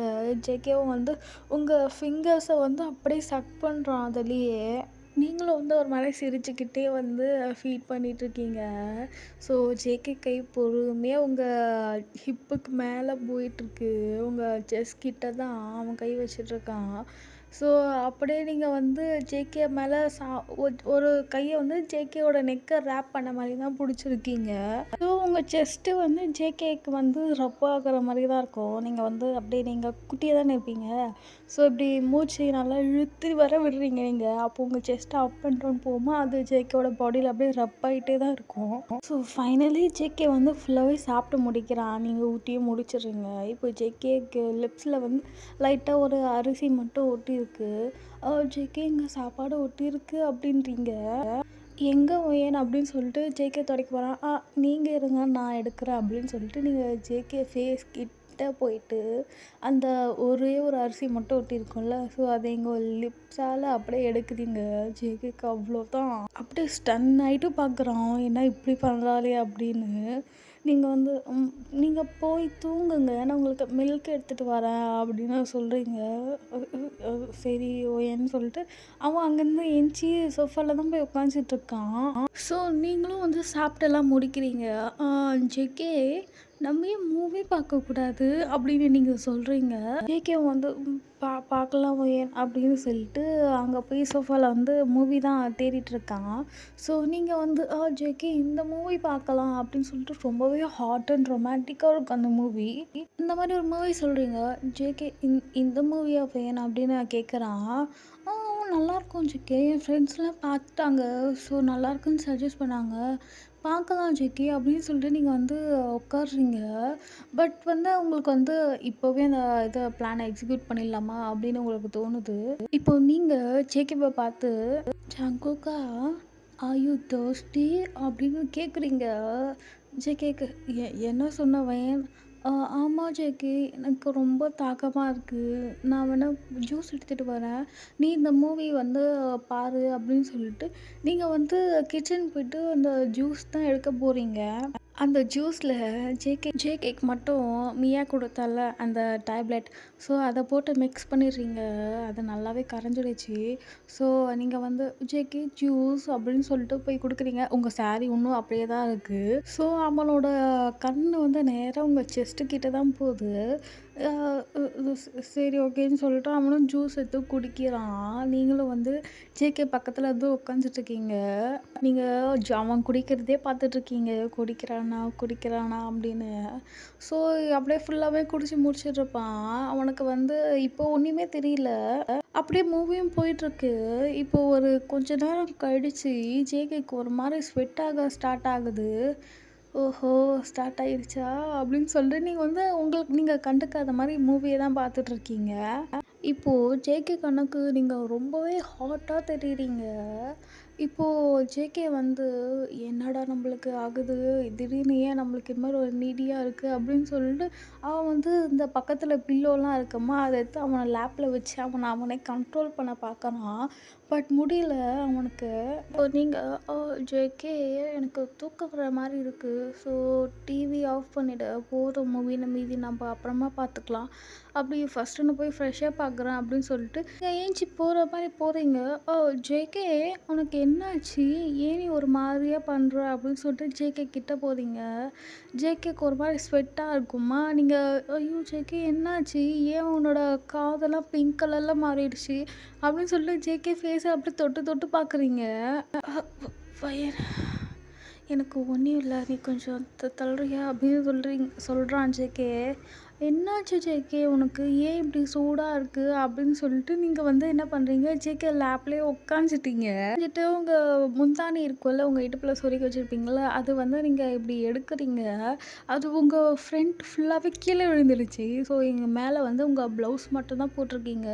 ஜேகேவும் வந்து உங்க ஃபிங்கர்ஸ வந்து அப்படியே சக் பண்றான் அதுலயே. நீங்களும் வந்து ஒரு மாரி சிரிச்சுக்கிட்டே வந்து ஃபீட் பண்ணிட்டுருக்கீங்க. ஸோ ஜேகே கை பொறுமையா உங்க ஹிப்புக்கு மேல போயிட்டுருக்கு. உங்க செஸ்ட் கிட்ட தான் அவன் கை வச்சுட்ருக்கான். ஸோ அப்படியே நீங்க வந்து ஜேகே மேல ஒரு கைய வந்து ஜேகேவோட நெக்க ரேப் பண்ண மாரி தான் புடிச்சிருக்கீங்க. ஸோ உங்க செஸ்ட்டு வந்து ஜேகேக்கு வந்து ரப் ஆகுற மாரி தான் இருக்கும். நீங்க வந்து அப்படியே நீங்க குட்டியா தானே இருப்பீங்க. ஸோ இப்படி மூச்சு நல்லா இழுத்து வர விடுறீங்க நீங்க. அப்போ உங்க செஸ்ட் அப் அண்ட் டவுன் போகுமா, அது ஜேகேவோட பாடியில அப்படியே ரப் ஆயிட்டே தான் இருக்கும். ஸோ ஃபைனலி ஜேகே வந்து ஃபுல்லாவே சாப்பிட்டு முடிக்கிறான். நீங்க ஊட்டியும் முடிச்சிடுறீங்க. இப்போ ஜேகேக்கு லிப்ஸ்ல வந்து லைட்டா ஒரு அரிசி மட்டும் ஒட்டியிருக்கு. "ஜேகே இங்க சாப்பாடு ஒட்டியிருக்கு" அப்படின்றீங்க. "எங்க ஒயன்" அப்படின்னு சொல்லிட்டு ஜேகே துடைக்க போறான். நீங்க இருங்க நான் எடுக்கிறேன்" அப்படின்னு சொல்லிட்டு நீங்க ஜேகே ஃபேஸ் கிட்ட போயிட்டு, அந்த ஒரே ஒரு அரிசி மட்டும் ஒட்டியிருக்கும்ல, ஸோ அத எங்க லிப்ஸால அப்படியே எடுக்குறீங்க. ஜேகேக்கு அவ்வளோதான். அப்படியே ஸ்டன் ஆயிட்டு பார்க்குறான். "என்ன இப்படி பண்றாளே" அப்படின்னு. நீங்க வந்து "நீங்க போய் தூங்குங்க. நான் உங்களுக்கு மில்க் எடுத்துட்டு வரேன்" அப்படின்னு சொல்றீங்க. அ அ சரி ஓயேன்னு சொல்லிட்டு அவன் அங்கேருந்து எந்திச்சி சோஃபால தான் போய் உட்காந்துட்டு இருக்கான். ஸோ நீங்களும் வந்து சாப்பிட்டெல்லாம் முடிக்கிறீங்க. ஜேகே நம்ம ஏன் மூவி பார்க்கக்கூடாது அப்படின்னு நீங்க சொல்றீங்க. ஜேகே வந்து பார்க்கலாம் ஒயேன் அப்படின்னு சொல்லிட்டு அங்கே போய் சோஃபால வந்து மூவி தான் தேடிட்டு இருக்கான். ஸோ நீங்க வந்து ஜேகே இந்த மூவி பார்க்கலாம் அப்படின்னு சொல்லிட்டு ரொம்பவே ஹாட் அண்ட் ரொமான்டிக்காக இருக்கும் அந்த மூவி. இந்த மாதிரி ஒரு மூவி சொல்றீங்க. ஜேகே இந்த மூவியா ஒயேன் அப்படின்னு கேட்குறான். ஆ நல்லாயிருக்கும் ஜேகே. என் ஃப்ரெண்ட்ஸ்லாம் பார்த்துட்டாங்க. ஸோ நல்லாயிருக்குன்னு சஜெஸ்ட் பண்ணாங்க. பார்க்கலாம் ஜேகே அப்படின்னு சொல்லிட்டு நீங்க வந்து உட்கார்றீங்க. பட் வந்து உங்களுக்கு வந்து இப்போவே அந்த பிளான எக்ஸிக்யூட் பண்ணிடலாமா அப்படின்னு உங்களுக்கு தோணுது. இப்போ நீங்க ஜேகேவ பார்த்து, "ஜங்குக்கா ஆர் யூ thirsty?" அப்படின்னு கேட்குறீங்க. ஜேகேக்கு என்ன சொன்னவன், ஆமா ஜேகே எனக்கு ரொம்ப தாகமா இருக்கு. நான் வேணா ஜூஸ் எடுத்துட்டு வரேன். நீ இந்த மூவி வந்து பாரு" அப்படின்னு சொல்லிட்டு நீங்க வந்து கிச்சன் போயிட்டு அந்த ஜூஸ் தான் எடுக்க போறீங்க. அந்த ஜூஸில் ஜேகேக்கு மட்டும் மியா கொடுத்தால அந்த டேப்லெட், ஸோ அதை போட்டு மிக்ஸ் பண்ணிடுறீங்க. அது நல்லாவே கரைஞ்சிடுச்சு. ஸோ நீங்கள் வந்து ஜேகே ஜூஸ் அப்படின்னு சொல்லிட்டு போய் கொடுக்குறீங்க. உங்கள் சாரி இன்னும் அப்படியே தான் இருக்குது. ஸோ அவனோட கண் வந்து நேராக உங்கள் செஸ்ட்டு கிட்ட தான் போகுது. சரி ஓகேன்னு சொல்லிட்டு அவனும் ஜூஸ் எடுத்து குடிக்கிறான். நீங்களும் வந்து ஜேகே பக்கத்தில் வந்து உட்காந்துட்ருக்கீங்க. நீங்கள் அவன் குடிக்கிறதே பார்த்துட்ருக்கீங்க. குடிக்கிறானா அப்படின்னு. ஸோ அப்படியே ஃபுல்லாகவே குடிச்சு முடிச்சிட்ருப்பான். அவனுக்கு வந்து இப்போ ஒன்றுமே தெரியல. அப்படியே மூவியும் போயிட்டுருக்கு. இப்போ ஒரு கொஞ்ச நேரம் கழிச்சு ஜேகேக்கு ஒரு மாதிரி ஸ்வெட் ஆக ஸ்டார்ட் ஆகுது. ஓஹோ! ஸ்டார்ட் ஆயிடுச்சா அப்படின்னு சொல்லிட்டு நீங்க வந்து நீங்க கண்டுக்காத மாரி மூவிய தான் பார்த்துட்ருக்கீங்க. இப்போ ஜேகே கண்ணுக்கு நீங்க ரொம்பவே ஹாட்டா தெரியிறீங்க. இப்போ ஜேகே வந்து, "என்னடா நம்மளுக்கு ஆகுது? திடீர்னு ஏன் நம்மளுக்கு இது மாரி ஒரு நீடியா இருக்கு?" அப்படின்னு சொல்லிட்டு, அவன் வந்து இந்த பக்கத்துல பில்லோலாம் இருக்குமா, அத எடுத்து அவன லேப்ல வச்சு அவனே கண்ட்ரோல் பண்ண பார்க்கறான். பட் முடியல அவனுக்கு. இப்போ நீங்க "ஜேகே எனக்கு தூக்கம் வர மாரி இருக்கு. ஸோ டிவி ஆஃப் பண்ணிடு. போதும் மூவி மீதி நம்ப அப்புறமா பார்த்துக்கலாம். அப்படி ஃபர்ஸ்ட்டு நான் போய் ஃப்ரெஷ்ஷப் ஆகுறேன்" அப்படின்னு சொல்லிட்டு, நீங்க ஏஞ்சி போற மாரி போறீங்க. "ஜேகே உனக்கு என்னாச்சு? ஏன் நீ ஒரு மாதிரியா பண்ற?" அப்படின்னு சொல்லிட்டு ஜேகே கிட்ட போறீங்க. ஜேகேக்கு ஒரு மாரி ஸ்வெட்டா இருக்குமா, நீங்க "ஐயோ! ஜேகே என்னாச்சு? ஏன் உன்னோட காதெல்லாம் பிங்க் கலர்ல மாறிடுச்சு?" அப்படின்னு சொல்லிட்டு ஜேகே ஃபேஸ அப்படியே தொட்டு தொட்டு பார்க்குறீங்க. அ வயர் எனக்கு ஒன்னும் இல்ல. நீ கொஞ்சம் தள்ளுறியா? அப்படின்னு சொல்றான் ஜேகே. "என்னாச்சு ஜேகே உனக்கு? ஏன் இப்படி சூடா இருக்கு?" அப்படின்னு சொல்லிட்டு நீங்க வந்து என்ன பண்றீங்க, ஜேகே லேப்லயே உட்காந்துட்டீங்க. உட்காந்துட்டு உங்க முந்தானி இருக்கும்ல, உங்க இடுப்புல சொருகி வச்சிருப்பீங்கள்ல, அது வந்து நீங்க இப்படி எடுக்குறீங்க. அது உங்க ஃப்ரண்ட் ஃபுல்லாவே கீழ விழுந்துடுச்சு. ஸோ இங்க மேல வந்து உங்க ப்ளவுஸ் மட்டும் தான் போட்டிருக்கீங்க.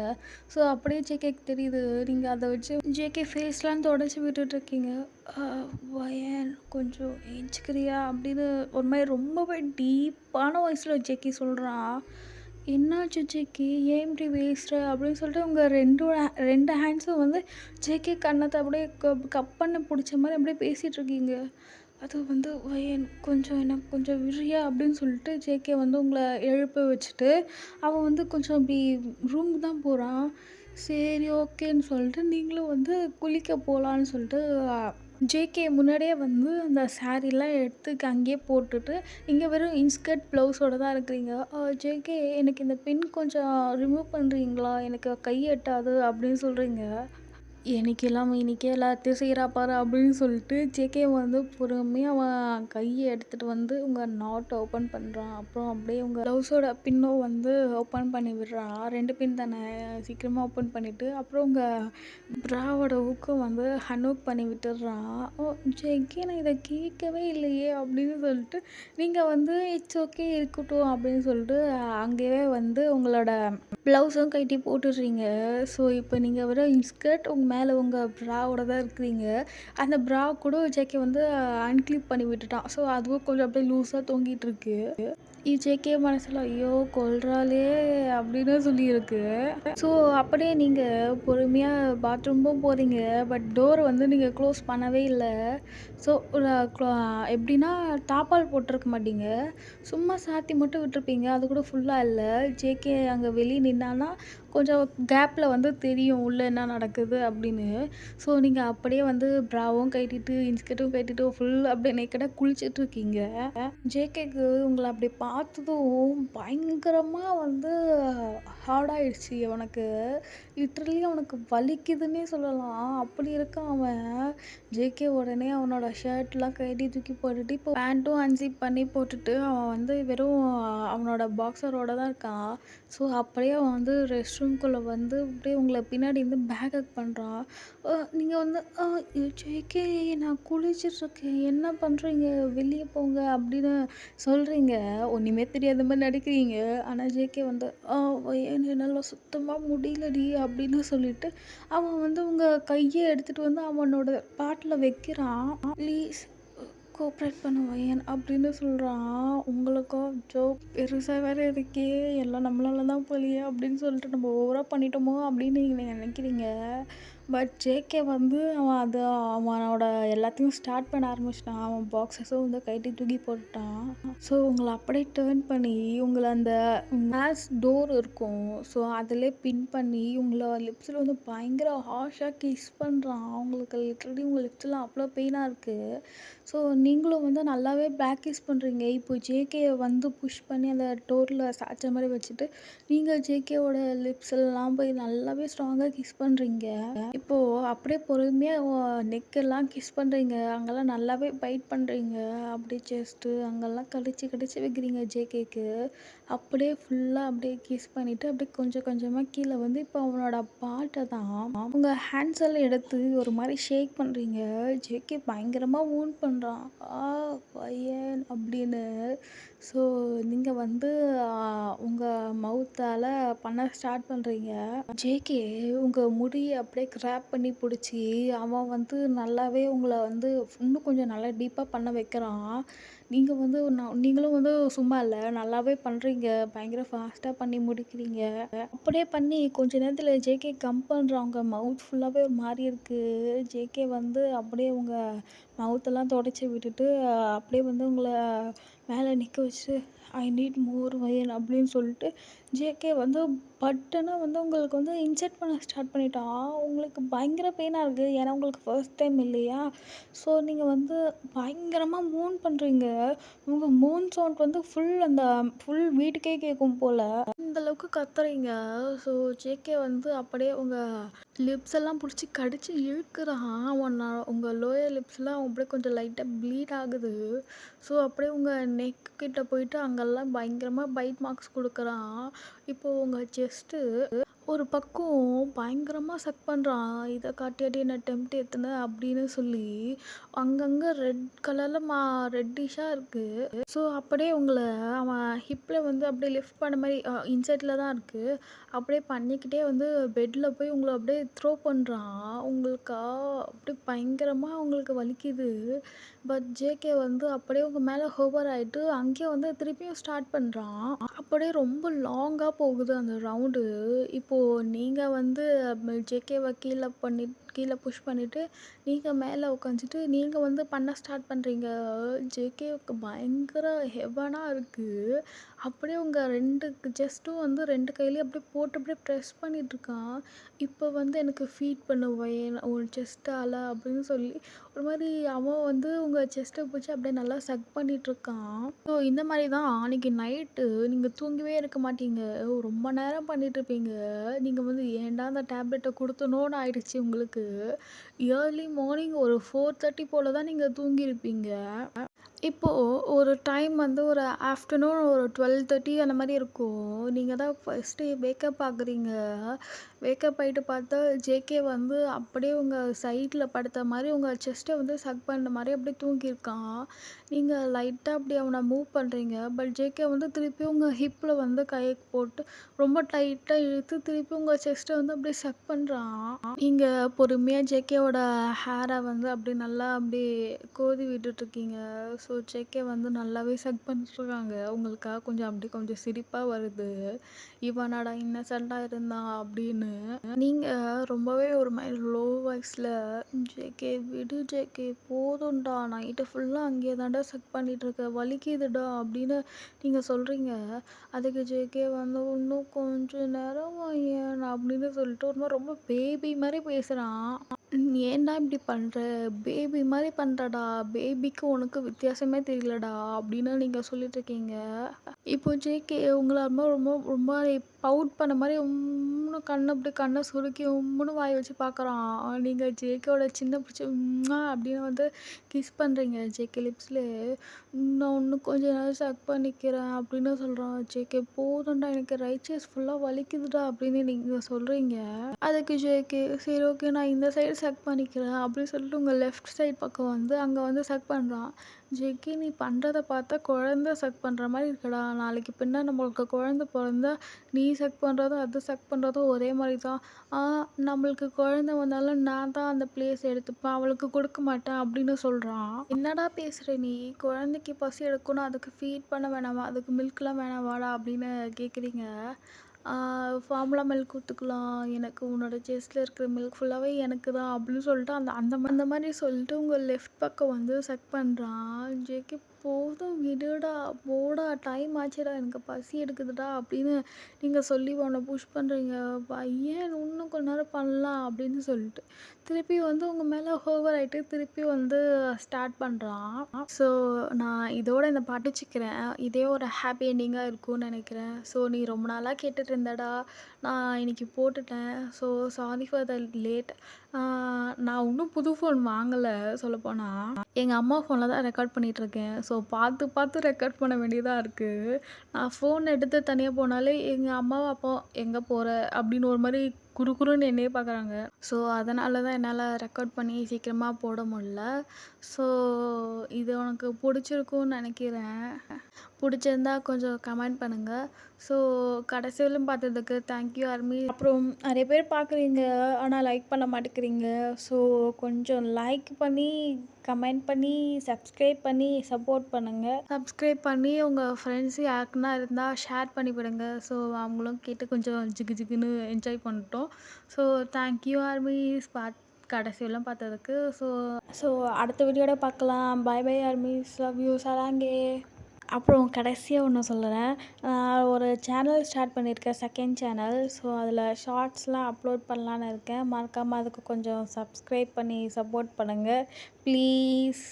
ஸோ அப்படியே ஜேகேக்கு தெரியுது. நீங்க அத வச்சு ஜேகே ஃபேஸ்லாம் தொடச்சு விட்டுட்டுருக்கீங்க. "அ வயன் கொஞ்சம் ஏஞ்சுக்கிறியா?" அப்படின்னு ஒரு மாரி ரொம்பவே டீப்பான வாய்ஸ்ல ஜேகே சொல்றான். "என்னாச்சு ஜேகே? ஏன் இப்படி பேசுற?" அப்படின்னு சொல்லிட்டு உங்க 2 ஹேண்ட்ஸும் வந்து ஜேகே கன்னத்த அப்படியே கப் பண்ணி புடிச்ச மாரி அப்படியே பேசிட்டுருக்கீங்க. அது வந்து "வயன் கொஞ்சம் எனக்கு கொஞ்சம் விட்றியா?" அப்படின்னு சொல்லிட்டு ஜேகே வந்து உங்கள எழுப்ப வச்சுட்டு, அவன் வந்து கொஞ்சம் அப்படி ரூமுக்கு தான் போறான். சரி ஓகேன்னு சொல்லிட்டு நீங்களும் வந்து குளிக்க போலான்னு சொல்லிட்டு ஜேகே முன்னாடியே வந்து அந்த சாரீலாம் எடுத்து அங்கேயே போட்டுட்டு, இங்க வெறும் இன்ஸ்கர்ட், ப்ளவுஸோட தான் இருக்கிறீங்க. "ஜேகே எனக்கு இந்த பின் கொஞ்சம் ரிமூவ் பண்றீங்களா? எனக்கு கை எட்டாது" அப்படின்னு சொல்றீங்க. "என்னைக்கு இல்லாம இன்னைக்கே எல்லாத்தையும் செய்றா பாரு" அப்படின்னு சொல்லிட்டு ஜேகே வந்து பொறுமையா அவன் கைய எடுத்துட்டு வந்து உங்க நாட்ட ஓப்பன் பண்றான். அப்புறம் அப்படியே உங்க ப்ளவுஸோட பின்னும் வந்து ஓப்பன் பண்ணி விடுறான். 2 பின் தானே சீக்கிரமா ஓப்பன் பண்ணிட்டு, அப்புறம் உங்க ப்ராவோட ஹூக்கும் வந்து அன்ஹூக் பண்ணி விட்டுடுறான். ஜேகே நான் இத கேட்கவே இல்லையே" அப்படின்னு சொல்லிட்டு, நீங்க வந்து "இட்ஸ் ஓகே இருக்கட்டும்" அப்படின்னு சொல்லிட்டு அங்கேயே வந்து உங்களோட ப்ளவுஸும் கழட்டி போட்டுடுறீங்க. ஸோ இப்போ நீங்க வெறும் இன்ஸ்கர்ட் மேல உங்க ப்ராவோட தான் இருக்கிறீங்க. அந்த ப்ரா கூட ஜேகே வந்து அன்கிளிப் பண்ணி விட்டுட்டான். ஸோ அதுவும் கொஞ்சம் அப்படியே லூஸா தொங்கிட்டு இருக்கு. ஜேகே மனசுல "ஐயோ! கொல்றாளே" அப்படின்னு சொல்லியிருக்கு. ஸோ அப்படியே நீங்க பொறுமையா பாத்ரூமும் போறீங்க. பட் டோர் வந்து நீங்க க்ளோஸ் பண்ணவே இல்ல. ஸோ ஒரு எப்படின்னா தாப்பால் போட்டிருக்க மாட்டீங்க. சும்மா சாத்தி மட்டும் விட்டுருப்பீங்க. அது கூட ஃபுல்லா இல்ல. ஜேகே அங்க வெளிய நின்னான்னா, கொஞ்சம் கேப்ல வந்து தெரியும் உள்ள என்ன நடக்குது அப்படின்னு. ஸோ நீங்க அப்படியே வந்து ப்ராவும் கழட்டிட்டு, இன்ஸ்கர்ட்டும் கழட்டிட்டு ஃபுல் அப்படியே நேக்கடா குளிச்சுட்ருக்கீங்க. ஜேகேக்கு உங்கள அப்படி பார்த்ததும் பயங்கரமா வந்து ஹார்ட் ஆயிடுச்சு அவனுக்கு. லிட்டரலி அவனுக்கு வலிக்குதுன்னே சொல்லலாம். அப்படி இருக்கான் அவன். ஜேகே உடனே அவனோட ஷர்ட்லாம் கழட்டி தூக்கி போட்டுட்டு, இப்போ பேண்ட்டும் அன்சிப் பண்ணி போட்டுட்டு, அவன் வந்து வெறும் அவனோட பாக்ஸரோட தான் இருக்கான். ஸோ அப்படியே அவன் வந்து ரெஸ்ட் ரூம்குள்ள வந்து அப்படியே உங்கள பின்னாடி இருந்து பேக் ஹக் பண்றான். நீங்க வந்து ஜேகே நான் குளிச்சிட்ருக்கேன். என்ன பண்றீங்க? வெளிய போங்க" அப்படின்னு சொல்றீங்க. ஒண்ணுமே தெரியாத மாரி நடிக்கிறீங்க. ஆனா ஜேகே வந்து என்னால சுத்தமா முடியலடி" அப்படின்னு சொல்லிட்டு, அவன் வந்து உங்க கைய எடுத்துட்டு வந்து அவனோட பாட்டுல வைக்கிறான். "ப்ளீஸ் கோஆப்ரேட் பண்ணு வயன்" அப்படின்னு சொல்றான். உங்களுக்கோ "அச்சோ! பெருசா வேற இருக்கே! எல்லாம் நம்மளால தான் போலயே" அப்படின்னு சொல்லிட்டு நம்ம ஓவரா பண்ணிட்டோமோ அப்படின்னு நீங்க நினைக்கிறீங்க. பட் ஜேகே வந்து அவனோட எல்லாத்தையும் ஸ்டார்ட் பண்ண ஆரம்பிச்சுட்டான். அவன் பாக்ஸஸும் வந்து கழட்டி தூக்கி போட்டுட்டான். ஸோ உங்கள அப்படியே டர்ன் பண்ணி உங்கள அந்த கிளாஸ் டோர் இருக்கும். ஸோ அதிலயே பின் பண்ணி உங்கள லிப்ஸில வந்து பயங்கர ஹார்ஷா கிஸ் பண்றான். உங்களுக்கு லிட்டரலி உங்க லிப்ஸ்லாம் அவ்வளோ பெயினா இருக்கு. ஸோ நீங்களும் வந்து நல்லாவே பேக் கிஸ் பண்றீங்க. இப்போ ஜேகேய வந்து புஷ் பண்ணி அந்த டோர்ல சாய்ச்ச மாரி வச்சுட்டு, நீங்க ஜேகேவோட லிப்ஸ்லலாம் போய் நல்லாவே ஸ்ட்ராங்கா கிஸ் பண்றீங்க. இப்போ அப்படியே பொறுமையா நெக்கெல்லாம் கிஸ் பண்றீங்க. அங்கலாம் நல்லாவே பைட் பண்றீங்க. அப்படியே செஸ்ட்டு அங்கலாம் கடிச்சு கடிச்சு வைக்கிறீங்க ஜேகேக்கு. அப்படியே ஃபுல்லா அப்படியே கிஸ் பண்ணிட்டு, அப்படியே கொஞ்சம் கொஞ்சமா கீழ வந்து இப்போ அவனோட பாட்ட தான் உங்க ஹேண்ட்ஸ் எல்லாம் எடுத்து ஒரு மாரி ஷேக் பண்றீங்க. ஜேகே பயங்கரமா வூண்ட் பண்றான். ஆ பையன் அப்படின்னு. ஸோ நீங்கள் வந்து உங்கள் மவுத்தால் பண்ண ஸ்டார்ட் பண்ணுறீங்க. ஜேகே உங்கள் முடியை அப்படியே கிராப் பண்ணி பிடிச்சி அவன் வந்து நல்லாவே உங்களை வந்து இன்னும் கொஞ்சம் நல்லா டீப்பாக பண்ண வைக்கிறான். நீங்கள் வந்து நீங்களும் வந்து சும்மா இல்லை, நல்லாவே பண்ணுறீங்க, பயங்கர ஃபாஸ்ட்டாக பண்ணி முடிக்கிறீங்க. அப்படியே பண்ணி கொஞ்ச நேரத்தில் ஜேகே கம் பண்ணுறாங்க. மவுத் ஃபுல்லாகவே ஒரு மாதிரி இருக்குது. ஜேகே வந்து அப்படியே உங்கள் மவுத்தெல்லாம் தொடச்சி விட்டுட்டு அப்படியே வந்து உங்களை மேலே நிற்க வச்சுட்டு ஐ நீட் மோர் வயன் அப்படின்னு சொல்லிட்டு ஜேகே வந்து பட்டுன்னு வந்து உங்களுக்கு வந்து இன்செர்ட் பண்ண ஸ்டார்ட் பண்ணிட்டான். உங்களுக்கு பயங்கர பெயினாக இருக்குது, ஏன்னா உங்களுக்கு ஃபர்ஸ்ட் டைம் இல்லையா. ஸோ நீங்கள் வந்து பயங்கரமாக மூன் பண்ணுறீங்க. உங்கள் மூன் சவுண்ட் வந்து ஃபுல் வீட்டுக்கே கேட்கும் போல், இந்த அளவுக்கு கத்துறீங்க. ஸோ ஜேகே வந்து அப்படியே உங்கள் லிப்ஸ் எல்லாம் பிடிச்சி கடிச்சு இழுக்கிறான். உங்கள் லோயர் லிப்ஸ்லாம் அப்படியே கொஞ்சம் லைட்டாக ப்ளீட் ஆகுது. ஸோ அப்படியே உங்கள் நெக் கிட்ட போயிட்டு அங்கெல்லாம் பயங்கரமாக பைட் மார்க்ஸ் கொடுக்குறான். இப்போது உங்கள் செஸ்ட்டு ஒரு பக்கம் பயங்கரமாக சக் பண்ணுறான். இதை காட்டியாட்டி என்ன டெம்ட் ஏற்றுன அப்படின்னு சொல்லி அங்கங்கே ரெட் கலரில் ரெட்டிஷாக இருக்குது. ஸோ அப்படியே உங்களை அவன் ஹிப்பில் வந்து அப்படியே லிஃப்ட் பண்ண மாதிரி இன்சைட்டில் தான் இருக்குது. அப்படியே பண்ணிக்கிட்டே வந்து பெட்டில் போய் உங்களை அப்படியே த்ரோ பண்ணுறான். உங்களுக்கா அப்படியே பயங்கரமாக உங்களுக்கு வலிக்குது. பட் ஜேகே வந்து அப்படியே உங்கள் மேலே ஹோவர் ஆகிட்டு அங்கேயே வந்து திருப்பியும் ஸ்டார்ட் பண்ணுறான். அப்படியே ரொம்ப லாங்காக போகுது அந்த ரவுண்டு. இப்போது நீங்கள் வந்து ஜேகேவை கீழே புஷ் பண்ணிவிட்டு நீங்கள் மேலே உட்காந்துட்டு நீங்கள் வந்து பண்ண ஸ்டார்ட் பண்ணுறீங்க. ஜேகேவுக்கு பயங்கர ஹெவனாக இருக்குது. அப்படியே உங்கள் 2 ஜஸ்ட்டும் வந்து 2 கையிலையும் அப்படியே போட்டு அப்படியே ப்ரெஸ் பண்ணிகிட்ருக்கான். இப்போ வந்து எனக்கு ஃபீட் பண்ணுவேன் உன் செஸ்ட்டால் அப்படின்னு சொல்லி ஒரு மாதிரி அவன் வந்து உங்கள் செஸ்ட்டை பிடிச்சி அப்படியே நல்லா சக் பண்ணிகிட்ருக்கான். ஸோ இந்த மாதிரி தான் அன்றைக்கி நைட்டு நீங்கள் தூங்கவே இருக்க மாட்டீங்க. ரொம்ப நேரம் பண்ணிகிட்ருப்பீங்க. நீங்கள் வந்து ஏன்டா அந்த டேப்லெட்டை கொடுத்தனோன்னு ஆயிடுச்சு உங்களுக்கு. ஏர்லி மார்னிங் ஒரு 4:30 போல் தான் நீங்கள் தூங்கியிருப்பீங்க. இப்போது ஒரு டைம் வந்து ஒரு ஆஃப்டர்நூன் ஒரு 12:30 அந்த மாதிரி இருக்கும். நீங்கள் தான் ஃபஸ்ட்டு வேக்கப் ஆகுறீங்க. வேக்கப் ஆகிட்டு பார்த்தா ஜேகே வந்து அப்படியே உங்கள் சைடில் படுத்த மாதிரி உங்கள் செஸ்ட்டை வந்து சக் பண்ணுற மாதிரி அப்படியே தூங்கியிருக்கான். நீங்கள் லைட்டாக அப்படி அவனை மூவ் பண்ணுறீங்க. பட் ஜேகே வந்து திருப்பி உங்கள் ஹிப்பில் வந்து கையை போட்டு ரொம்ப டைட்டாக இழுத்து திருப்பி உங்கள் செஸ்ட்டை வந்து அப்படியே சக் பண்ணுறான். நீங்கள் பொறுமையாக ஜேகேவோட ஹேரை வந்து அப்படியே நல்லா அப்படியே கோதி விட்டுட்ருக்கீங்க. ஸோ ஜேகே வந்து நல்லாவே சக் பண்ணிட்டுருக்காங்க. உங்களுக்காக கொஞ்சம் சிரிப்பாக வருது. இவனாடா இன்னசென்ட்டாக இருந்தான் அப்படின்னு. நீங்கள் ரொம்பவே ஒரு மாதிரி லோ வாய்ஸில் ஜேகே விடு ஜேகே போதும்டா, நைட்டு ஃபுல்லாக அங்கேயே தாண்டா சக் பண்ணிகிட்ருக்க, வலிக்குதுடா அப்படின்னு நீங்கள் சொல்கிறீங்க. அதுக்கு ஜேகே வந்து இன்னும் கொஞ்ச நேரம் வையேன் அப்படின்னு சொல்லிட்டு ஒரு மாதிரி ரொம்ப பேபி மாதிரி பேசுகிறான். ஏன்டா இப்படி பண்ணுற, பேபி மாதிரி பண்ணுறடா, பேபிக்கு உனக்கு வித்தியாசமே தெரியலடா அப்படின்னு நீங்கள் சொல்லிட்டுருக்கீங்க. இப்போ ஜேகே உங்களை ரொம்ப ரொம்ப ரொம்ப பவுட் பண்ண மாதிரி உம்முன்னு கண்ணை சுருக்கி உம்முன்னு வாய் வச்சு பார்க்குறான். நீங்கள் ஜேகேவோட சின்ன பிடிச்சி அப்படின்னு வந்து கிஸ் பண்ணுறீங்க ஜேகே லிப்ஸில். நான் இன்னும் கொஞ்ச நேரம் சக் பண்ணிக்கிறேன் அப்படின்னு சொல்கிறான். ஜேகே போதும்டா, எனக்கு ரைட் சைஸ் ஃபுல்லாக வலிக்குதுடா அப்படின்னு நீங்கள் சொல்கிறீங்க. அதுக்கு ஜேகே சரி ஓகே நான் இந்த சைடு சக் பண்ணிக்கிறேன் அப்படின்னு சொல்லிட்டு உங்கள் லெஃப்ட் சைட் பக்கம் வந்து அங்கே வந்து சக் பண்ணுறான். ஜேகே நீ பண்ணுறத பார்த்தா குழந்த சக் பண்ணுற மாதிரி இருக்கடா. நாளைக்கு பின்ன நம்மளுக்கு குழந்த பிறந்தா நீ சக் பண்ணுறதும் அது சக் பண்ணுறதும் ஒரே மாதிரி தான். நம்மளுக்கு குழந்த வந்தாலும் நான் தான் அந்த பிளேஸ் எடுத்துப்பேன், அவளுக்கு கொடுக்க மாட்டேன் அப்படின்னு சொல்கிறான். என்னடா பேசுகிற நீ, குழந்தைக்கு பசி எடுக்கணும், அதுக்கு ஃபீட் பண்ண வேணாமா, அதுக்கு மில்க்லாம் வேணாமாடா அப்படின்னு கேட்குறீங்க. ஃபார்முலா மில்க் ஊற்றிக்கலாம், எனக்கு உன்னோட செஸ்ட்டில் இருக்கிற மில்க் ஃபுல்லாகவே எனக்கு தான் அப்படின்னு சொல்லிட்டு அந்த மாதிரி சொல்லிட்டு உங்கள் லெஃப்ட் பக்கம் வந்து சக் பண்ணுறான். ஜேகே போதும் விடுடா, போடா, டைம் ஆச்சுடா, எனக்கு பசி எடுக்குதுடா அப்படின்னு நீங்கள் சொல்லி அவனை புஷ் பண்ணுறீங்க. பையன் இன்னும் கொஞ்ச நேரம் பண்ணலாம் அப்படின்னு சொல்லிட்டு திருப்பி வந்து உங்கள் மேலே ஹோவர் ஆகிட்டு திருப்பி வந்து ஸ்டார்ட் பண்ணுறான். ஸோ நான் இதோட இந்த பாட்டு வச்சுக்கிறேன். இதே ஒரு ஹாப்பி எண்டிங்காக இருக்கும்னு நினைக்கிறேன். ஸோ நீ ரொம்ப நாளாக கேட்டுட்டு இருந்தடா, நான் இன்னைக்கு போட்டுட்டேன். So sorry for the late. நான் இன்னும் புது ஃபோன் வாங்கல சொல்லப்போனா. எங்க அம்மா ஃபோன்ல தான் ரெக்கார்ட் பண்ணிட்டுருக்கேன். ஸோ பார்த்து பார்த்து ரெக்கார்ட் பண்ண வேண்டியதா இருக்கு. நான் ஃபோன் எடுத்து தனியா போனாலே எங்க அம்மாவும், அப்பாவும் "எங்க போற?" அப்படின்னு ஒரு மாரி குறுகுறுன்னு என்னையே பார்க்குறாங்க. ஸோ அதனால தான் என்னால ரெக்கார்ட் பண்ணி சீக்கிரமா போட முடில. ஸோ இது உனக்கு புடிச்சிருக்கும்னு நெனைக்கிறேன். புடிச்சிருந்தா கொஞ்சம் கமெண்ட் பண்ணுங்க. ஸோ கடைசி வரையிலும் பார்த்ததுக்கு தேங்க் யூ ஆர்மி. அப்புறம் நெறைய பேர் பார்க்குறீங்க, ஆனா லைக் பண்ண மாட்டேங்கிறீங்க. ஸோ கொஞ்சம் லைக் பண்ணி, கமெண்ட் பண்ணி, சப்ஸ்கிரைப் பண்ணி சப்போர்ட் பண்ணுங்க. சப்ஸ்கிரைப் பண்ணி உங்க ஃப்ரெண்ட்ஸ் யாருக்குன்னா இருந்தா ஷேர் பண்ணி விடுங்க. ஸோ அவங்களும் கேட்டு கொஞ்சம் ஜிகு ஜிகுன்னு என்ஜாய் பண்ணட்டும். ஸோ தேங்க் யூ ஆர்மீஸ் கடைசி வரையிலும் பார்த்ததுக்கு. ஸோ அடுத்த வீடியோட பார்க்கலாம். Bye bye armies. Love you. சலாங்கே. அப்புறம் கடைசியா ஒண்ணு சொல்லுறேன். நான் ஒரு சேனல் ஸ்டார்ட் பண்ணியிருக்கேன். Second channel. ஸோ அதில ஷார்ட்ஸ்லாம் அப்லோட் பண்ணலான்னு இருக்கேன். மறக்காம அதுக்கு கொஞ்சம் சப்ஸ்கிரைப் பண்ணி சப்போர்ட் பண்ணுங்க. ப்ளீஸ்.